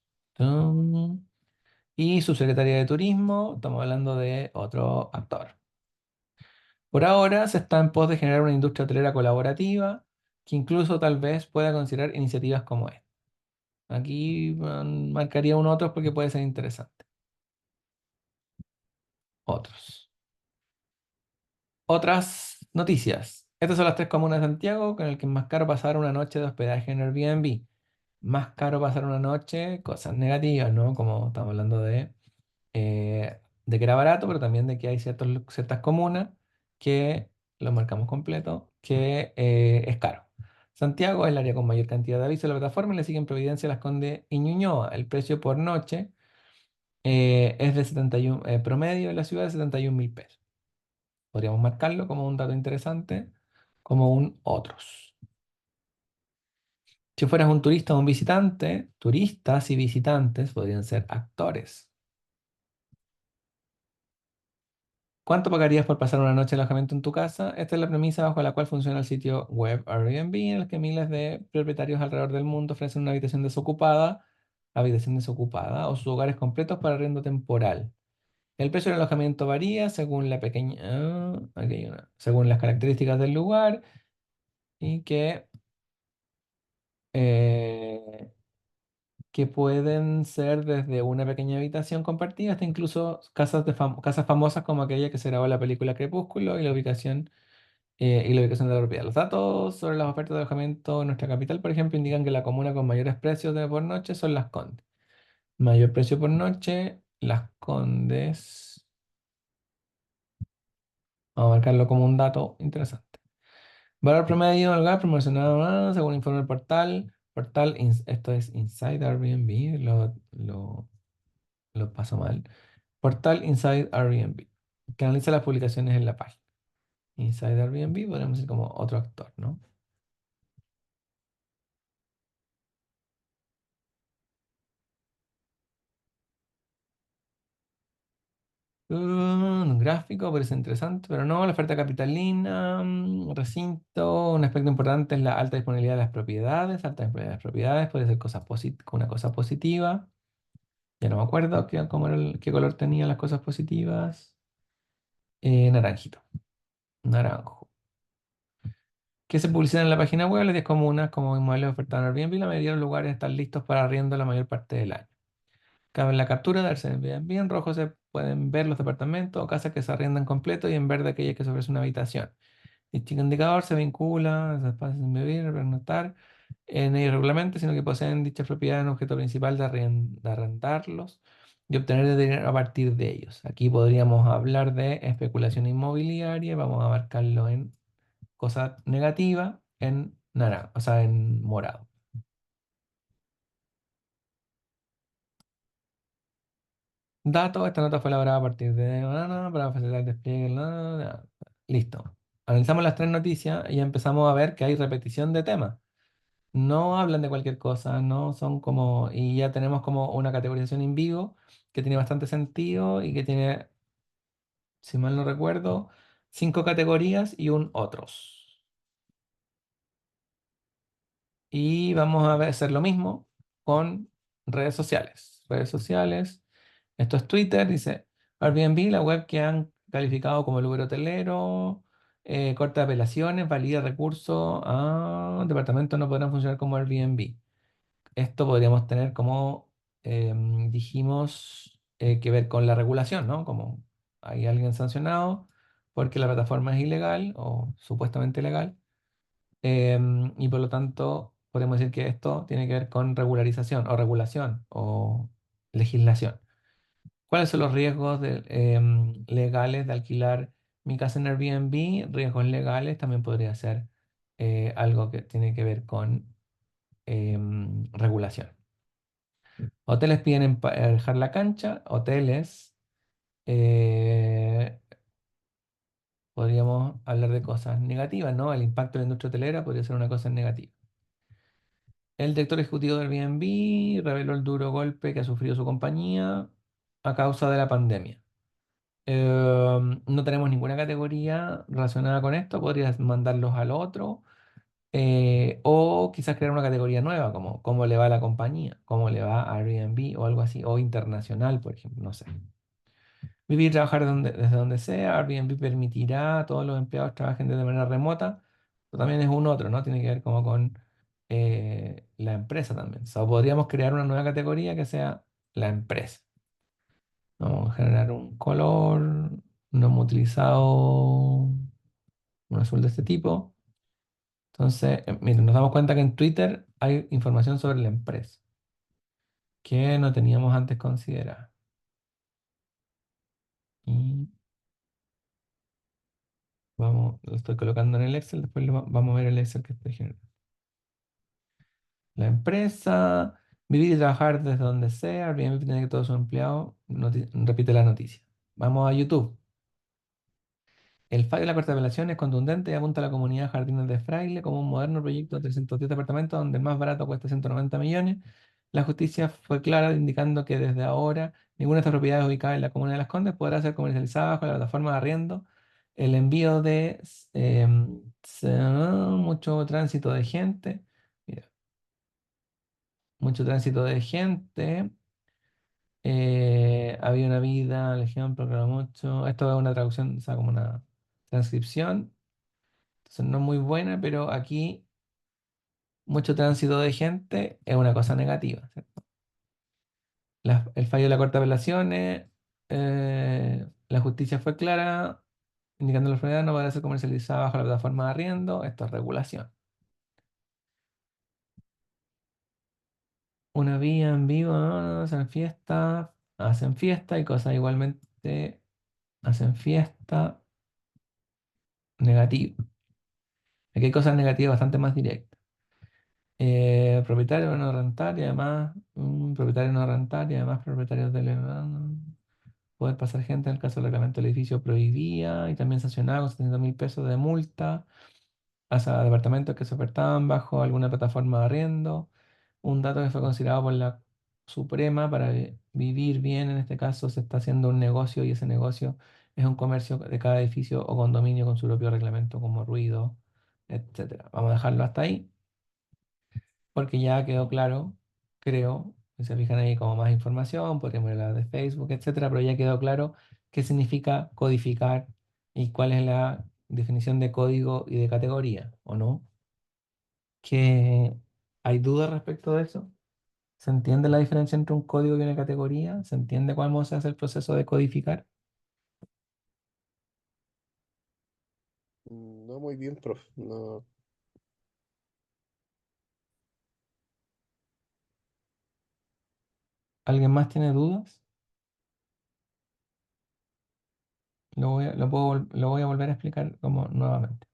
y subsecretaría de Turismo, estamos hablando de otro actor. Por ahora se está en pos de generar una industria hotelera colaborativa que incluso tal vez pueda considerar iniciativas como esta. Aquí marcaría un otro porque puede ser interesante. Otros. Otras noticias. Estas son las tres comunas de Santiago con el que es más caro pasar una noche de hospedaje en Airbnb. Más caro pasar una noche, cosas negativas, ¿no? Como estamos hablando de que era barato, pero también de que hay ciertas comunas que lo marcamos completo, que es caro. Santiago es el área con mayor cantidad de avisos de la plataforma y le siguen Providencia, Las Condes y Ñuñoa. El precio por noche es de 71, promedio en la ciudad de 71.000 pesos. Podríamos marcarlo como un dato interesante, como un otros. Si fueras un turista o un visitante, turistas y visitantes podrían ser actores. ¿Cuánto pagarías por pasar una noche de alojamiento en tu casa? Esta es la premisa bajo la cual funciona el sitio web Airbnb, en el que miles de propietarios alrededor del mundo ofrecen una habitación desocupada o sus hogares completos para arriendo temporal. El precio del alojamiento varía según aquí hay según las características del lugar y eh, que pueden ser desde una pequeña habitación compartida hasta incluso casas famosas como aquella que se grabó en la película Crepúsculo y la ubicación de la propiedad. Los datos sobre las ofertas de alojamiento en nuestra capital, por ejemplo, indican que la comuna con mayores precios de por noche son Las Condes. Mayor precio por noche, Las Condes. Vamos a marcarlo como un dato interesante. Valor promedio del lugar promocionado, según informe del esto es Inside Airbnb, lo paso mal. Portal Inside Airbnb, que analiza las publicaciones en la página. Inside Airbnb podríamos decir como otro actor, ¿no? Un gráfico parece interesante, pero no, la oferta capitalina, recinto, un aspecto importante es la alta disponibilidad de las propiedades. Alta disponibilidad de las propiedades puede ser una cosa positiva. Ya no me acuerdo cómo era qué color tenían las cosas positivas. Naranjito, naranjo. ¿Qué se publicita en la página web? Las 10 comunas como inmuebles ofertados en Airbnb. La mayoría de los lugares están listos para arriendo la mayor parte del año. Cabe en la captura de Airbnb. En rojo se pueden ver los departamentos o casas que se arriendan completo y en verde aquellas que se ofrece una habitación. Dicho indicador se vincula a los espacios sin vivir, pernoctar en el reglamento, sino que poseen dichas propiedades en objeto principal de arrendarlos y obtener dinero a partir de ellos. Aquí podríamos hablar de especulación inmobiliaria, vamos a marcarlo en cosa negativa en naranja, o sea, en morado. Datos, esta nota fue elaborada a partir de para facilitar el despliegue. Listo. Analizamos las tres noticias y empezamos a ver que hay repetición de temas. No hablan de cualquier cosa, no son como, y ya tenemos como una categorización en vivo que tiene bastante sentido y que tiene, si mal no recuerdo, 5 categorías y un otros. Y vamos a hacer lo mismo con redes sociales. Redes sociales, esto es Twitter, dice Airbnb, la web que han calificado como lugar hotelero, corta apelaciones, valida recursos a departamentos no podrán funcionar como Airbnb. Esto podríamos tener como, dijimos, que ver con la regulación, ¿no? Como hay alguien sancionado porque la plataforma es ilegal o supuestamente ilegal, y por lo tanto podemos decir que esto tiene que ver con regularización o regulación o legislación. ¿Cuáles son los riesgos legales de alquilar mi casa en Airbnb? Riesgos legales también podría ser algo que tiene que ver con regulación. Hoteles piden dejar la cancha. Hoteles, eh, podríamos hablar de cosas negativas, ¿no? El impacto de la industria hotelera podría ser una cosa negativa. El director ejecutivo de Airbnb reveló el duro golpe que ha sufrido su compañía a causa de la pandemia. No tenemos ninguna categoría relacionada con esto, podrías mandarlos al otro, o quizás crear una categoría nueva, como cómo le va a la compañía, cómo le va a Airbnb o algo así, o internacional, por ejemplo, no sé. Vivir y trabajar desde donde sea. Airbnb permitirá a todos los empleados trabajen de manera remota. Pero también es un otro, ¿no? Tiene que ver como con la empresa también. O sea, podríamos crear una nueva categoría que sea la empresa. Vamos a generar un color. No hemos utilizado un azul de este tipo. Entonces, miren, nos damos cuenta que en Twitter hay información sobre la empresa que no teníamos antes considerada. Y vamos, lo estoy colocando en el Excel, después vamos a ver el Excel que estoy generando. La empresa, vivir y trabajar desde donde sea, Airbnb tiene que todos sus empleados, repite la noticia. Vamos a YouTube. El fallo de la corta apelación es contundente y apunta a la comunidad Jardines de Fraile como un moderno proyecto de 310 departamentos donde el más barato cuesta 190 millones. La justicia fue clara indicando que desde ahora ninguna de estas propiedades ubicadas en la comuna de Las Condes podrá ser comercializada bajo la plataforma de arriendo. El envío de mucho tránsito de gente. Mira, mucho tránsito de gente. Había una vida, legión, programa mucho. Esto es una traducción, o sea, como una transcripción. Entonces no es muy buena, pero aquí mucho tránsito de gente es una cosa negativa, ¿cierto? El fallo de la Corte de Apelaciones, la justicia fue clara, indicando que la enfermedad no podrá ser comercializada bajo la plataforma de arriendo. Esto es regulación. Una vía en vivo, ¿no? Hacen fiesta y cosas igualmente hacen fiesta negativa. Aquí hay cosas negativas bastante más directas. Propietario no rentar y además, propietario no rentar y además propietarios del poder pasar gente en el caso del reglamento del edificio prohibía y también sancionaba con 700.000 pesos de multa a departamentos que se ofertaban bajo alguna plataforma de arriendo. Un dato que fue considerado por la suprema para vivir bien. En este caso se está haciendo un negocio y ese negocio es un comercio de cada edificio o condominio con su propio reglamento como ruido, etcétera. Vamos a dejarlo hasta ahí porque ya quedó claro, creo, si se fijan ahí como más información, podríamos hablar de Facebook, etcétera, pero ya quedó claro qué significa codificar y cuál es la definición de código y de categoría, ¿o no? ¿Que hay dudas respecto de eso? ¿Se entiende la diferencia entre un código y una categoría? ¿Se entiende cómo se hace el proceso de codificar? No muy bien, profe. No, ¿Alguien más tiene dudas? Lo voy a volver a explicar como nuevamente.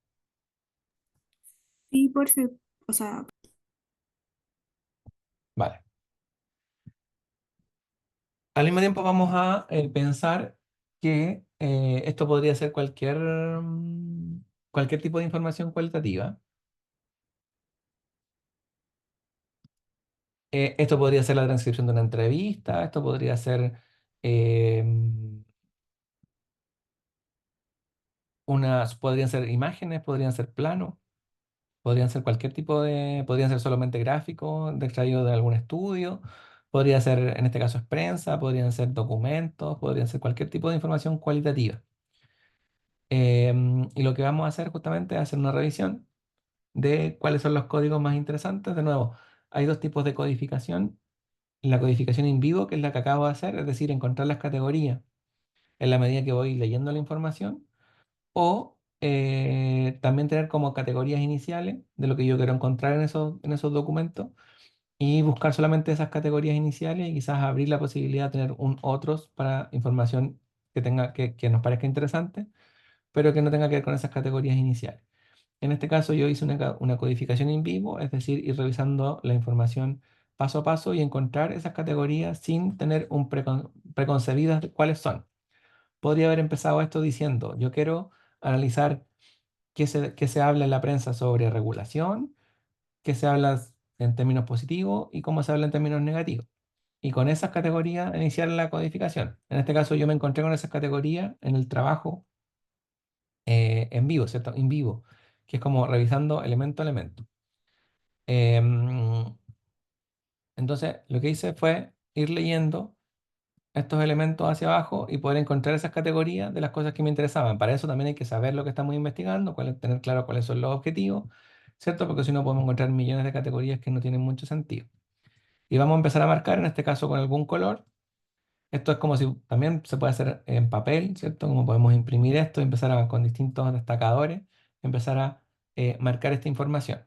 Sí, por si, o sea, Vale. Al mismo tiempo vamos a pensar que esto podría ser cualquier tipo de información cualitativa. Esto podría ser la transcripción de una entrevista, esto podría ser eh, podrían ser imágenes, podrían ser planos, podrían ser cualquier tipo podrían ser solamente gráficos de extraído de algún estudio, podría ser, en este caso es prensa, podrían ser documentos, podrían ser cualquier tipo de información cualitativa. Y lo que vamos a hacer justamente es hacer una revisión de cuáles son los códigos más interesantes. De nuevo, hay dos tipos de codificación. La codificación in vivo, que es la que acabo de hacer, es decir, encontrar las categorías en la medida que voy leyendo la información, o también tener como categorías iniciales de lo que yo quiero encontrar en esos documentos y buscar solamente esas categorías iniciales y quizás abrir la posibilidad de tener un otros para información que nos parezca interesante, pero que no tenga que ver con esas categorías iniciales. En este caso yo hice una codificación en vivo, es decir, ir revisando la información paso a paso y encontrar esas categorías sin tener preconcebidas de cuáles son. Podría haber empezado esto diciendo, yo quiero analizar qué se habla en la prensa sobre regulación, qué se habla en términos positivos y cómo se habla en términos negativos. Y con esas categorías iniciar la codificación. En este caso yo me encontré con esas categorías en el trabajo en vivo, ¿cierto? En vivo, que es como revisando elemento a elemento. Em, entonces, lo que hice fue ir leyendo estos elementos hacia abajo y poder encontrar esas categorías de las cosas que me interesaban. Para eso también hay que saber lo que estamos investigando, tener claro cuáles son los objetivos, ¿cierto? Porque si no podemos encontrar millones de categorías que no tienen mucho sentido. Y vamos a empezar a marcar, en este caso con algún color. Esto es como si también se puede hacer en papel, ¿cierto? Como podemos imprimir esto y empezar con distintos destacadores, empezar a marcar esta información.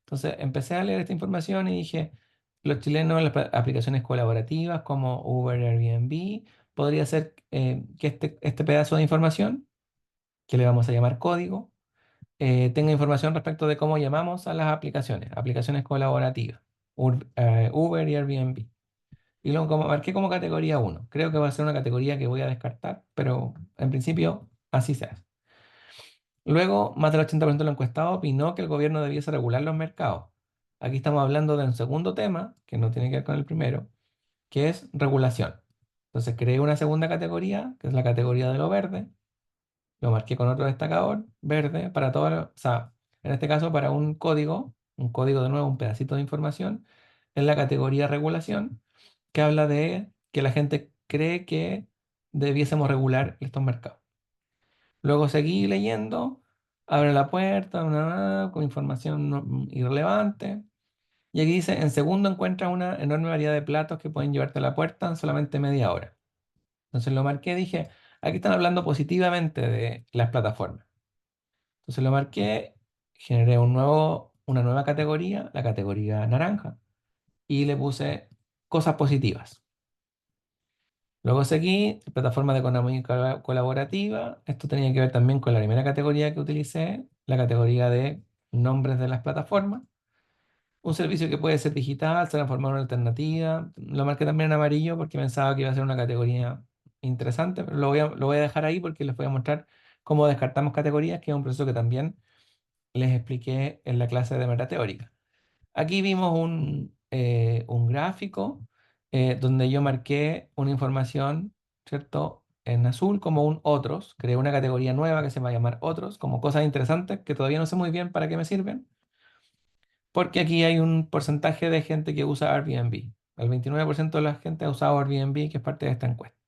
Entonces empecé a leer esta información y dije, los chilenos, las aplicaciones colaborativas como Uber, Airbnb, podría ser que este pedazo de información, que le vamos a llamar código, tenga información respecto de cómo llamamos a las aplicaciones colaborativas, Uber y Airbnb. Y luego como marqué como categoría uno. Creo que va a ser una categoría que voy a descartar, pero en principio así se hace. Luego, más del 80% de los encuestados opinó que el gobierno debiese regular los mercados. Aquí estamos hablando de un segundo tema, que no tiene que ver con el primero, que es regulación. Entonces creé una segunda categoría, que es la categoría de lo verde. Lo marqué con otro destacador, verde, para todo, o sea, en este caso para un código de nuevo, un pedacito de información, en la categoría regulación, que habla de que la gente cree que debiésemos regular estos mercados. Luego seguí leyendo, abre la puerta, con información irrelevante. Y aquí dice, en segundo encuentras una enorme variedad de platos que pueden llevarte a la puerta en solamente media hora. Entonces lo marqué, dije, aquí están hablando positivamente de las plataformas. Entonces lo marqué, generé una nueva categoría, la categoría naranja, y le puse cosas positivas. Luego seguí, plataforma de economía colaborativa. Esto tenía que ver también con la primera categoría que utilicé, la categoría de nombres de las plataformas. Un servicio que puede ser digital, se transformó en una alternativa. Lo marqué también en amarillo porque pensaba que iba a ser una categoría interesante, pero lo voy a dejar ahí porque les voy a mostrar cómo descartamos categorías, que es un proceso que también les expliqué en la clase de manera teórica. Aquí vimos un gráfico donde yo marqué una información, ¿cierto? En azul como un otros, creé una categoría nueva que se va a llamar otros, como cosas interesantes que todavía no sé muy bien para qué me sirven, porque aquí hay un porcentaje de gente que usa Airbnb. El 29% de la gente ha usado Airbnb, que es parte de esta encuesta.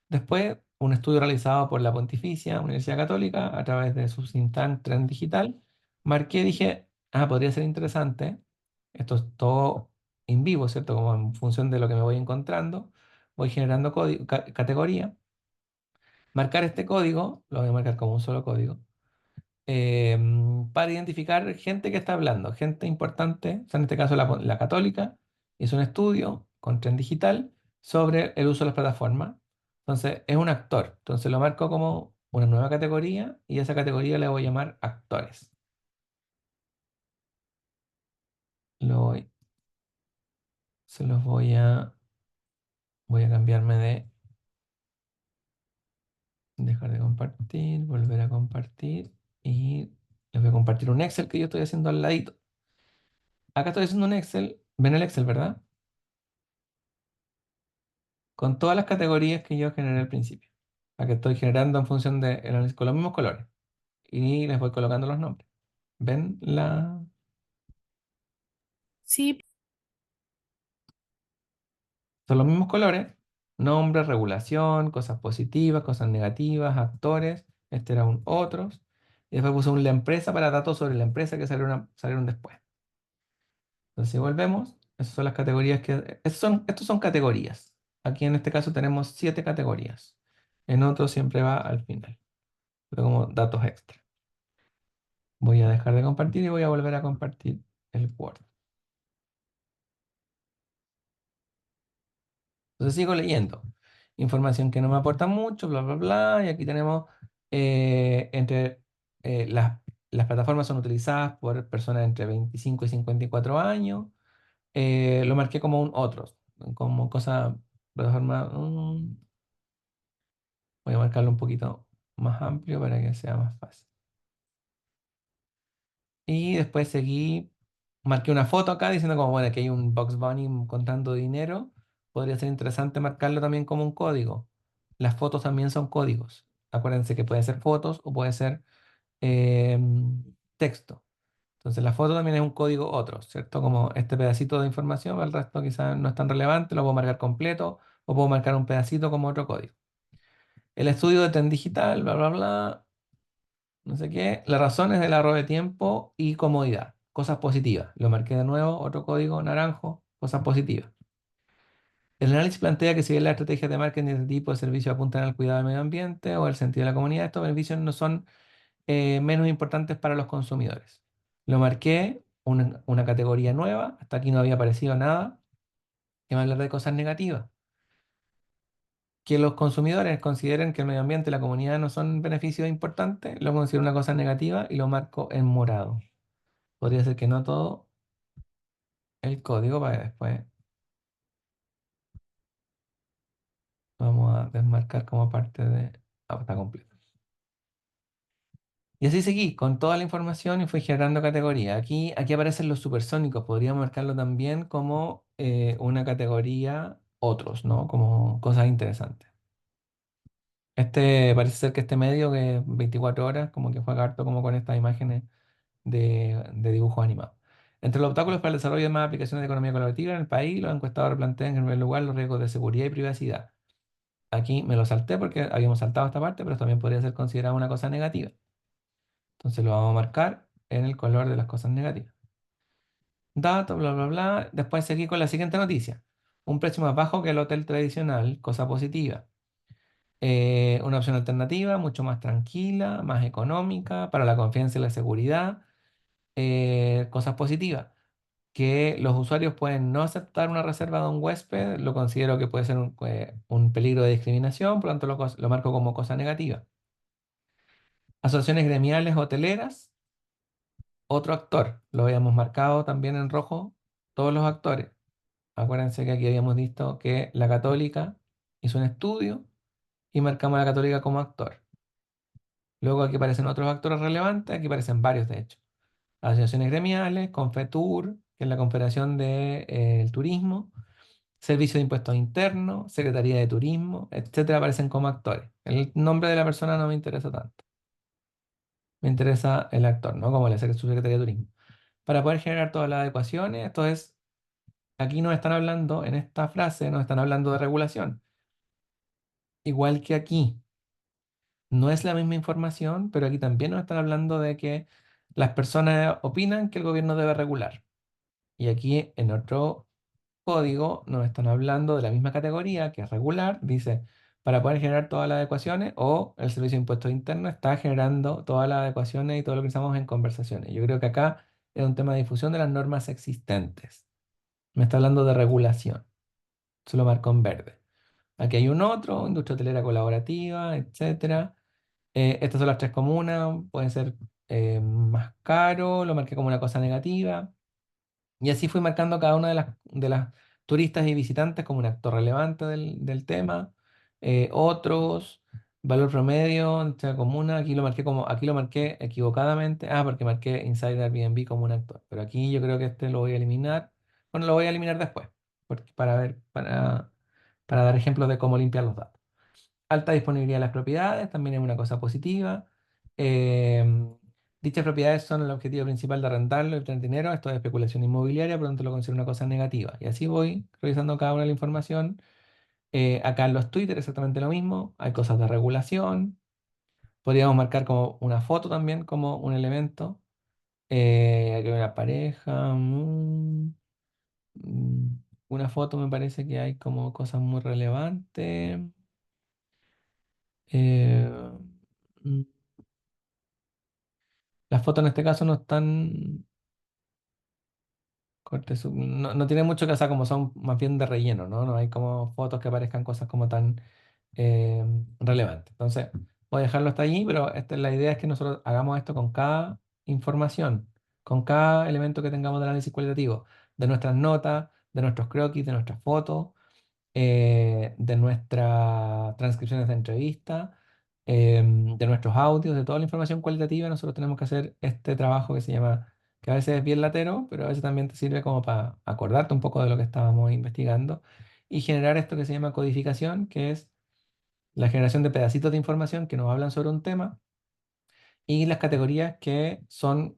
Después, un estudio realizado por la Pontificia Universidad Católica a través de su think tank Trend Digital, marqué, dije, podría ser interesante. Esto es todo en vivo, ¿cierto? Como en función de lo que me voy encontrando, voy generando código, categoría. Marcar este código, lo voy a marcar como un solo código, para identificar gente que está hablando, gente importante, o sea, en este caso la Católica, hizo un estudio con Trend Digital sobre el uso de las plataformas. Entonces, es un actor. Entonces, lo marco como una nueva categoría y a esa categoría le voy a llamar actores. Lo voy- Se los voy a cambiarme de dejar de compartir, volver a compartir y les voy a compartir un Excel que yo estoy haciendo al ladito. Acá estoy haciendo un Excel, ven el Excel, ¿verdad? Con todas las categorías que yo generé al principio. La que estoy generando en función de el análisis con los mismos colores. Y les voy colocando los nombres. ¿Ven la...? Sí, Son los mismos colores. Nombres, regulación, cosas positivas, cosas negativas, actores. Este era un otros. Y después puse un la empresa para datos sobre la empresa que salieron después. Entonces, si volvemos, esas son las categorías que... Estos son categorías. Aquí en este caso tenemos 7 categorías. En otro siempre va al final. Pero como datos extra. Voy a dejar de compartir y voy a volver a compartir el Word. Entonces sigo leyendo. Información que no me aporta mucho, bla, bla, bla. Y aquí tenemos entre las plataformas son utilizadas por personas entre 25 y 54 años. Lo marqué como un otros, como cosa, plataforma. Voy a marcarlo un poquito más amplio para que sea más fácil. Y después seguí, marqué una foto acá diciendo como, bueno, que hay un Box Bunny contando dinero. Podría ser interesante marcarlo también como un código. Las fotos también son códigos. Acuérdense que puede ser fotos o puede ser texto. Entonces la foto también es un código otro, ¿cierto? Como este pedacito de información, el resto quizás no es tan relevante, lo puedo marcar completo o puedo marcar un pedacito como otro código. El estudio de Trend Digital, bla, bla, bla, no sé qué. La razón es el ahorro de tiempo y comodidad. Cosas positivas. Lo marqué de nuevo, otro código naranjo, cosas positivas. El análisis plantea que si bien las estrategias de marketing de este tipo de servicios apuntan al cuidado del medio ambiente o el sentido de la comunidad, estos beneficios no son menos importantes para los consumidores. Lo marqué una categoría nueva, hasta aquí no había aparecido nada que me hablara de cosas negativas. Que los consumidores consideren que el medio ambiente y la comunidad no son beneficios importantes, lo considero una cosa negativa y lo marco en morado. Podría ser que no todo el código para que después vamos a desmarcar como parte de... está completo. Y así seguí con toda la información y fui generando categorías. Aquí aparecen los supersónicos. Podríamos marcarlo también como una categoría otros, ¿no? Como cosas interesantes. Parece ser que este medio, que 24 horas, como que juega harto como con estas imágenes de dibujos animados. Entre los obstáculos para el desarrollo de más aplicaciones de economía colaborativa en el país, los encuestadores plantean en primer lugar los riesgos de seguridad y privacidad. Aquí me lo salté porque habíamos saltado esta parte, pero también podría ser considerado una cosa negativa. Entonces lo vamos a marcar en el color de las cosas negativas. Datos, bla, bla, bla. Después seguí con la siguiente noticia. Un precio más bajo que el hotel tradicional, cosa positiva. Una opción alternativa, mucho más tranquila, más económica, para la confianza y la seguridad. Cosas positivas. Que los usuarios pueden no aceptar una reserva de un huésped, lo considero que puede ser un peligro de discriminación, por lo tanto lo marco como cosa negativa. Asociaciones gremiales hoteleras, otro actor, lo habíamos marcado también en rojo, todos los actores. Acuérdense que aquí habíamos visto que la Católica hizo un estudio y marcamos a la Católica como actor. Luego aquí aparecen otros actores relevantes, aquí aparecen varios de hecho. Asociaciones gremiales, Confetur, que es la Confederación del Turismo, Servicio de Impuestos Internos, Secretaría de Turismo, etcétera, aparecen como actores. El nombre de la persona no me interesa tanto. Me interesa el actor, ¿no? Como la subsecretaría de Turismo. Para poder generar todas las adecuaciones, esto es, aquí nos están hablando, en esta frase, nos están hablando de regulación. Igual que aquí, no es la misma información, pero aquí también nos están hablando de que las personas opinan que el gobierno debe regular. Y aquí en otro código nos están hablando de la misma categoría, que es regular, dice, para poder generar todas las adecuaciones o el Servicio de Impuestos Internos está generando todas las adecuaciones y todo lo que estamos en conversaciones. Yo creo que acá es un tema de difusión de las normas existentes. Me está hablando de regulación. Se lo marco en verde. Aquí hay un otro, industria hotelera colaborativa, etcétera. Estas son las tres comunas, pueden ser más caro, lo marqué como una cosa negativa. Y así fui marcando cada una de las turistas y visitantes como un actor relevante del tema. Otros, valor promedio, nuestra comuna, aquí lo marqué equivocadamente. Porque marqué Inside Airbnb como un actor. Pero aquí yo creo que este lo voy a eliminar. Bueno, lo voy a eliminar después, para ver, para dar ejemplos de cómo limpiar los datos. Alta disponibilidad de las propiedades también es una cosa positiva. Em, Dichas propiedades son el objetivo principal de arrendarlo y obtener dinero. Esto es especulación inmobiliaria, por lo tanto lo considero una cosa negativa. Y así voy revisando cada una de la información. Acá en los Twitter exactamente lo mismo. Hay cosas de regulación. Podríamos marcar como una foto también como un elemento. Aquí hay una pareja. Mm, una foto me parece que hay como cosas muy relevantes. Eh, mm, las fotos en este caso no están no tiene mucho que hacer, como son más bien de relleno, ¿no? No hay como fotos que aparezcan cosas como tan eh, relevantes. Entonces, voy a dejarlo hasta allí, pero la idea es que nosotros hagamos esto con cada información, con cada elemento que tengamos de análisis cualitativo, de nuestras notas, de nuestros croquis, de nuestras fotos, de nuestras transcripciones de entrevista, de nuestros audios, de toda la información cualitativa. Nosotros tenemos que hacer este trabajo que se llama, que a veces es bien latero, pero a veces también te sirve como para acordarte un poco de lo que estábamos investigando y generar esto que se llama codificación, que es la generación de pedacitos de información que nos hablan sobre un tema y las categorías que son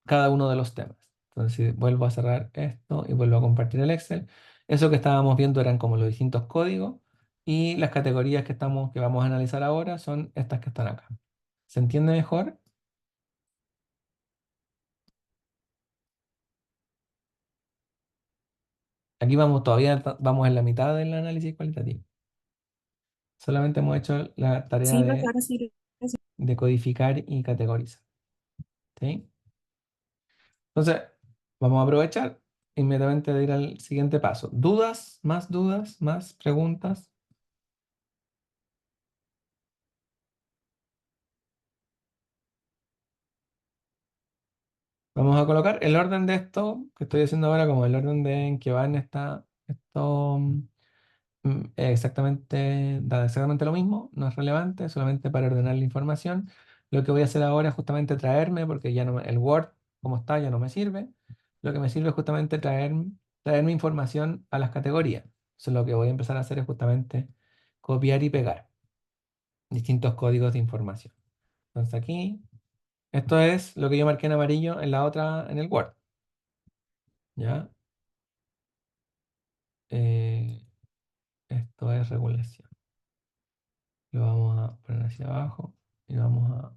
cada uno de los temas. Entonces, si vuelvo a cerrar esto y vuelvo a compartir el Excel, eso que estábamos viendo eran como los distintos códigos y las categorías que vamos a analizar ahora son estas que están acá. ¿Se entiende mejor? Aquí vamos, todavía vamos en la mitad del análisis cualitativo. Solamente hemos hecho la tarea Sí, no, claro, sí. de codificar y categorizar. ¿Sí? Entonces, vamos a aprovechar inmediatamente de ir al siguiente paso. ¿Dudas? ¿Más preguntas? Vamos a colocar el orden de esto que estoy haciendo ahora como el orden en que van esto da exactamente lo mismo, no es relevante, solamente para ordenar la información. Lo que voy a hacer ahora es justamente traerme, porque ya no el Word como está ya no me sirve. Lo que me sirve es justamente traerme información a las categorías. Entonces lo que voy a empezar a hacer es justamente copiar y pegar distintos códigos de información. Entonces aquí, esto es lo que yo marqué en amarillo en la otra, en el Word. ¿Ya? Eh, Esto es regulación. Lo vamos a poner hacia abajo y vamos a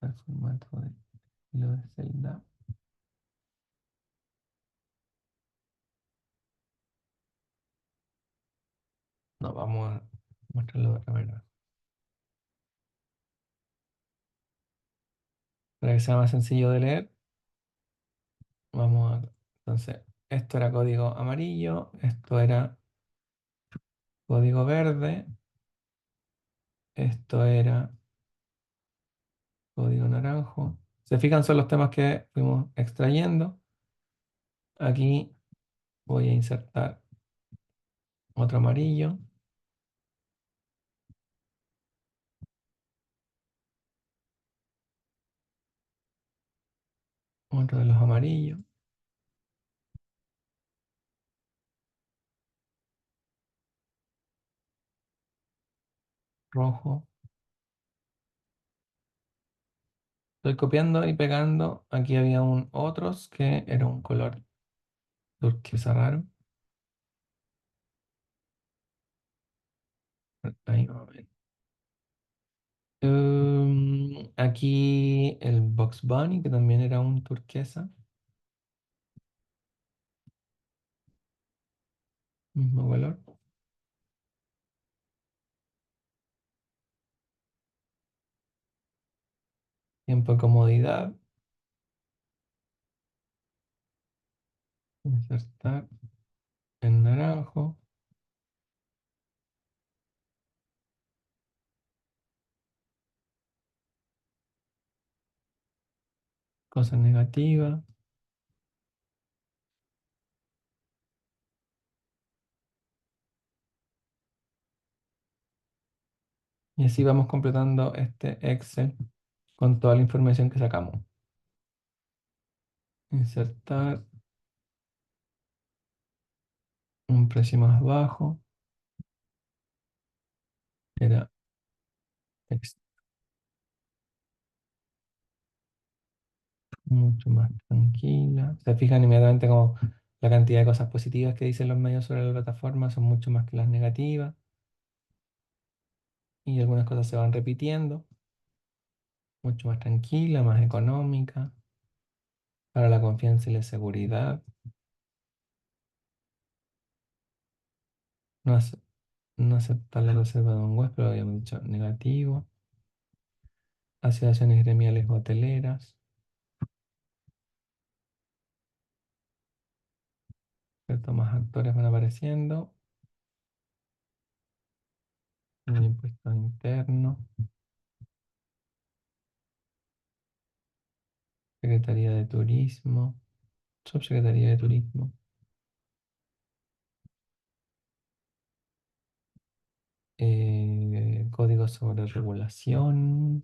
dar formato de hilo de celda. No, vamos a mostrarlo de otra manera. Para que sea más sencillo de leer, vamos a... Entonces, esto era código amarillo, esto era código verde, esto era código naranjo. Se fijan, son los temas que fuimos extrayendo. Aquí voy a insertar otro amarillo, otro de los amarillos. rojo. Estoy copiando y pegando. Aquí había otros que era un color turquesa raro. Ahí vamos a ver. Aquí el Box Bunny, que también era un turquesa. Mismo color. Tiempo de comodidad. Insertar en naranjo. Cosa negativa. Y así vamos completando este Excel con toda la información que sacamos. Insertar un precio más bajo. Era ex- mucho más tranquila. Se fijan inmediatamente como la cantidad de cosas positivas que dicen los medios sobre la plataforma son mucho más que las negativas. Y algunas cosas se van repitiendo. Mucho más tranquila, más económica. Para la confianza y la seguridad. No, no aceptar la reserva de un huésped, pero habíamos dicho negativo. Asociaciones gremiales hoteleras. ¿Cierto? Más actores van apareciendo. Un impuesto interno. Secretaría de Turismo. Subsecretaría de Turismo. Código sobre regulación.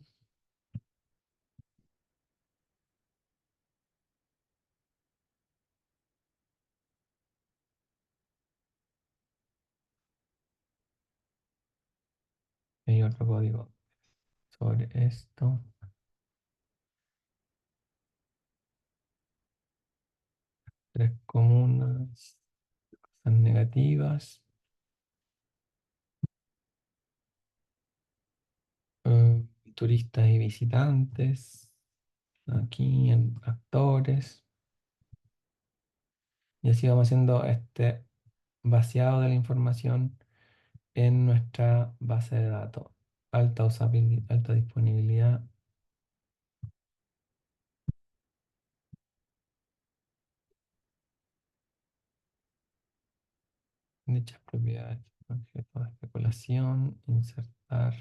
Hay otro código sobre esto. Tres comunas. Cosas negativas. eh, Turistas y visitantes. Aquí en actores. Y así vamos haciendo este vaciado de la información en nuestra base de datos. Alta usabilidad, alta disponibilidad. Dichas propiedades. Objeto de especulación. Insertar.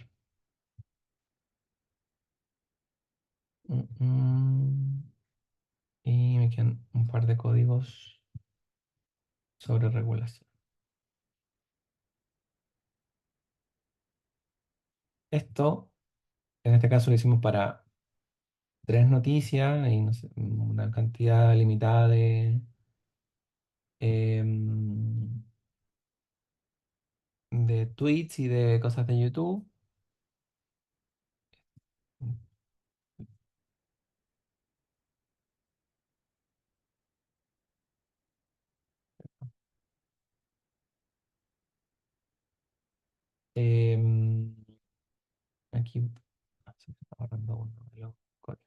Mm, mm. Y me quedan un par de códigos sobre regulación. Esto, en este caso, lo hicimos para tres noticias y no sé, una cantidad limitada em, de tweets y de cosas de YouTube. Em, Aquí se me está borrando uno de los códigos.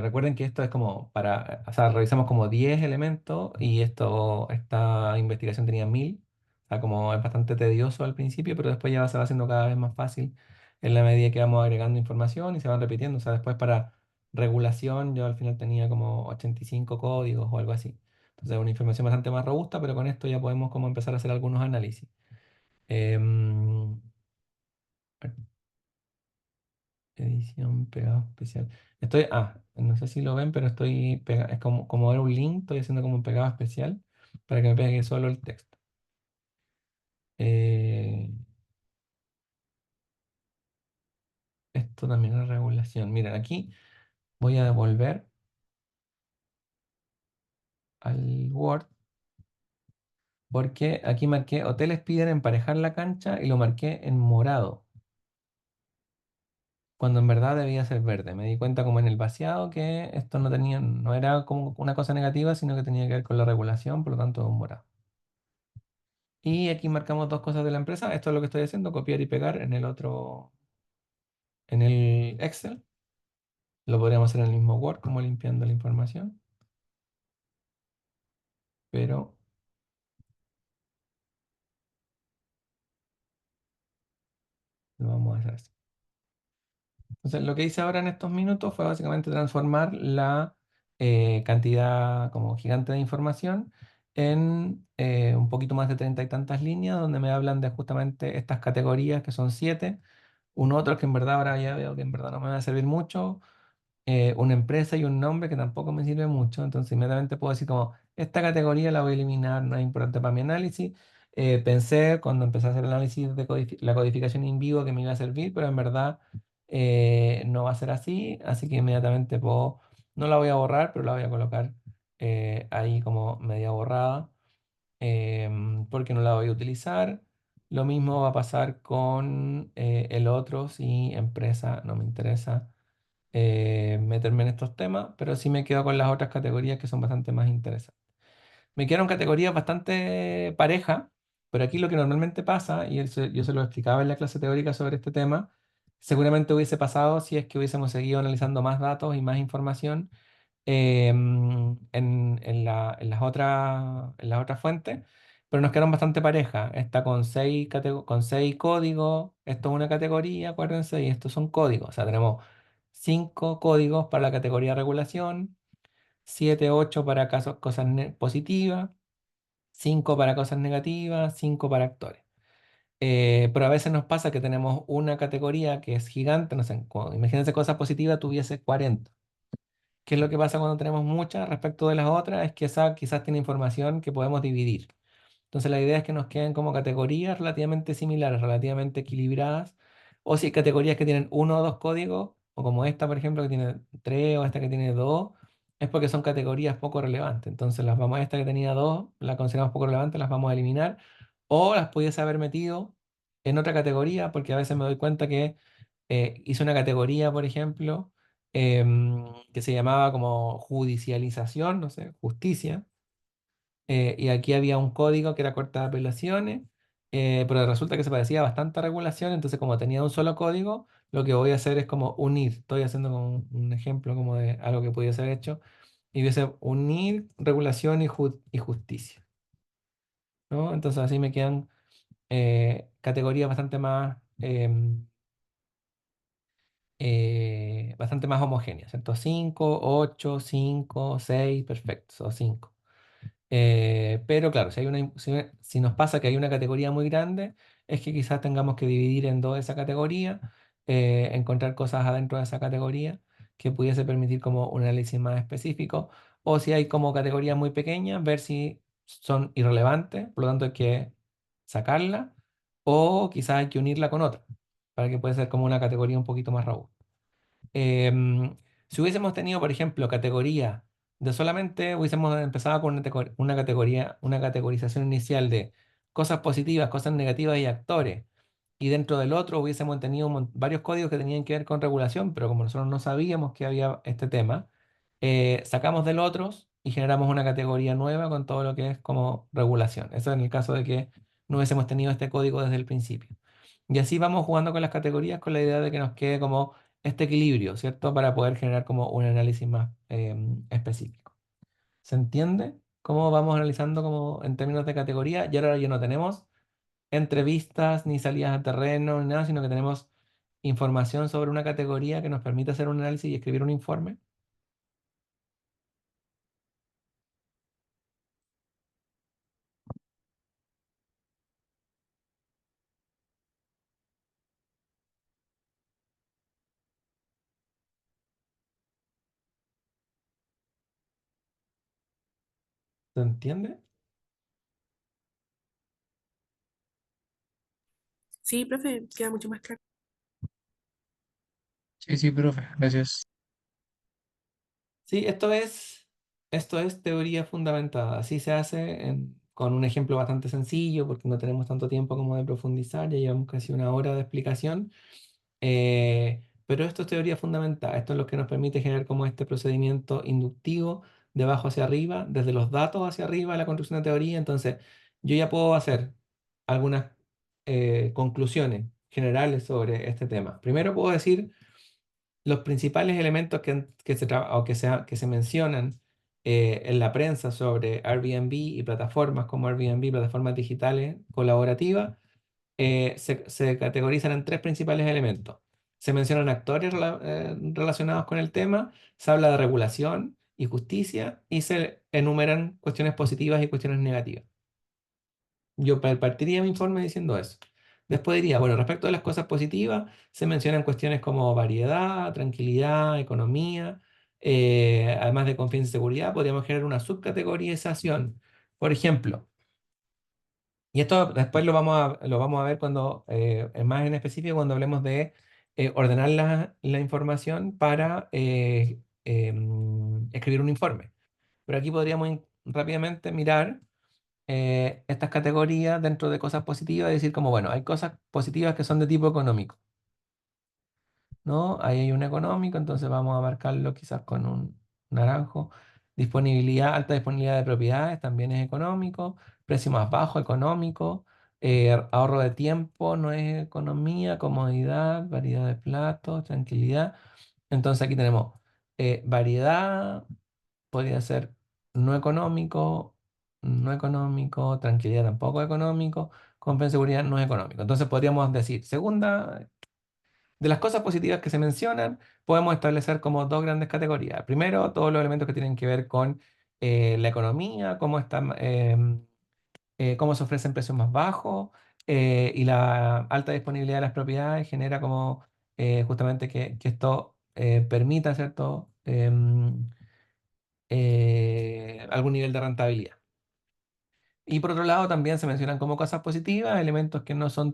Recuerden que esto es como para, o sea, revisamos como 10 elementos y esta investigación tenía 1000. O sea, como es bastante tedioso al principio, pero después ya se va haciendo cada vez más fácil en la medida que vamos agregando información y se van repitiendo. O sea, después para regulación yo al final tenía como 85 códigos o algo así. Entonces, una información bastante más robusta, pero con esto ya podemos como empezar a hacer algunos análisis. Em, Edición, pegado especial. No sé si lo ven, pero es como era un link, estoy haciendo como un pegado especial para que me pegue solo el texto. Eh, Esto también es regulación. Miren, aquí voy a devolver al Word porque aquí marqué hoteles piden emparejar la cancha y lo marqué en morado, cuando en verdad debía ser verde. Me di cuenta como en el vaciado que esto no tenía, no era como una cosa negativa, sino que tenía que ver con la regulación, por lo tanto es un morado. Y aquí marcamos dos cosas de la empresa. Esto es lo que estoy haciendo, copiar y pegar en el otro, en el Excel. Lo podríamos hacer en el mismo Word, como limpiando la información, pero lo vamos a hacer así. Entonces, lo que hice ahora en estos minutos fue básicamente transformar la cantidad como gigante de información en un poquito más de 30 y tantas líneas, donde me hablan de justamente estas categorías que son 7. Un otro que en verdad ahora ya veo que en verdad no me va a servir mucho, una empresa y un nombre que tampoco me sirve mucho. Entonces inmediatamente puedo decir como, esta categoría la voy a eliminar, no es importante para mi análisis. Pensé cuando empecé a hacer el análisis de la codificación in vivo que me iba a servir, pero en verdad no va a ser así, así que inmediatamente puedo, no la voy a borrar, pero la voy a colocar ahí como media borrada, porque no la voy a utilizar. Lo mismo va a pasar con el otro, si empresa no me interesa meterme en estos temas, pero sí me quedo con las otras categorías que son bastante más interesantes. Me quedaron categorías bastante parejas, pero aquí lo que normalmente pasa, y yo se lo explicaba en la clase teórica sobre este tema, seguramente hubiese pasado si es que hubiésemos seguido analizando más datos y más información en las otras fuentes, pero nos quedaron bastante parejas. Esta con 6 códigos, esto es una categoría, acuérdense, y estos son códigos. O sea, tenemos 5 códigos para la categoría regulación, 7, 8 para casos, cosas positivas, 5 para cosas negativas, 5 para actores. Pero a veces nos pasa que tenemos una categoría que es gigante, no sé, imagínense cosas positivas, tuviese 40. ¿Qué es lo que pasa cuando tenemos muchas respecto de las otras? Es que esa quizás tiene información que podemos dividir. Entonces la idea es que nos queden como categorías relativamente similares, relativamente equilibradas, o si hay categorías que tienen 1 o 2 códigos, o como esta, por ejemplo, que tiene 3 o esta que tiene 2, es porque son categorías poco relevantes. Entonces esta que tenía 2, la consideramos poco relevante, las vamos a eliminar, o las pudiese haber metido en otra categoría, porque a veces me doy cuenta que hice una categoría, por ejemplo, que se llamaba como judicialización, no sé, justicia, y aquí había un código que era corta de apelaciones, pero resulta que se parecía bastante a regulación, entonces como tenía un solo código, lo que voy a hacer es como unir, estoy haciendo como un ejemplo como de algo que pudiese haber hecho, y voy a hacer unir regulación y justicia, ¿no? Entonces así me quedan categorías bastante más homogéneas, ¿cierto? 5, 8, 5, 6, perfecto, o 5. Pero claro, si nos pasa que hay una categoría muy grande, es que quizás tengamos que dividir en dos esa categoría, encontrar cosas adentro de esa categoría que pudiese permitir como un análisis más específico, o si hay como categorías muy pequeñas, ver si son irrelevantes, por lo tanto hay que sacarla, o quizás hay que unirla con otra, para que pueda ser como una categoría un poquito más robusta. Si hubiésemos tenido, por ejemplo, categoría de solamente, hubiésemos empezado con una categoría, una categorización inicial de cosas positivas, cosas negativas y actores, y dentro del otro hubiésemos tenido varios códigos que tenían que ver con regulación, pero como nosotros no sabíamos que había este tema, sacamos del otros y generamos una categoría nueva con todo lo que es como regulación. Eso en el caso de que no hubiésemos tenido este código desde el principio. Y así vamos jugando con las categorías con la idea de que nos quede como este equilibrio, ¿cierto? Para poder generar como un análisis más específico. ¿Se entiende cómo vamos analizando como en términos de categoría? Y ahora ya no tenemos entrevistas ni salidas a terreno ni nada, sino que tenemos información sobre una categoría que nos permite hacer un análisis y escribir un informe. ¿Se entiende? Sí, profe, queda mucho más claro. Sí, sí, profe, gracias. Sí, esto es teoría fundamentada. Así se hace con un ejemplo bastante sencillo, porque no tenemos tanto tiempo como de profundizar, ya llevamos casi una hora de explicación. Pero esto es teoría fundamental, esto es lo que nos permite generar como este procedimiento inductivo de abajo hacia arriba, desde los datos hacia arriba, la construcción de teoría. Entonces, yo ya puedo hacer algunas conclusiones generales sobre este tema. Primero puedo decir los principales elementos que se mencionan en la prensa sobre Airbnb y plataformas como Airbnb, plataformas digitales colaborativas, se categorizan en tres principales elementos. Se mencionan actores relacionados con el tema, se habla de regulación y justicia y se enumeran cuestiones positivas y cuestiones negativas. Yo partiría mi informe diciendo eso. Después diría, bueno, respecto a las cosas positivas, se mencionan cuestiones como variedad, tranquilidad, economía, además de confianza y seguridad, podríamos generar una subcategorización. Por ejemplo, y esto después lo vamos a ver cuando, más en específico cuando hablemos de ordenar la información para escribir un informe. Pero aquí podríamos rápidamente mirar estas categorías dentro de cosas positivas y decir como, bueno, hay cosas positivas que son de tipo económico, ¿no? Ahí hay un económico, entonces vamos a marcarlo quizás con un naranjo. Disponibilidad, alta disponibilidad de propiedades también es económico. Precio más bajo, económico. Ahorro de tiempo no es economía. Comodidad, variedad de platos, tranquilidad. Entonces aquí tenemos variedad, podría ser no económico, no económico, tranquilidad tampoco económico, confianza y seguridad no es económico. Entonces podríamos decir, segunda, de las cosas positivas que se mencionan, podemos establecer como dos grandes categorías. Primero, todos los elementos que tienen que ver con la economía, cómo se ofrecen precios más bajos y la alta disponibilidad de las propiedades genera como justamente que esto permita, ¿cierto? Algún nivel de rentabilidad. Y por otro lado, también se mencionan como cosas positivas elementos que no son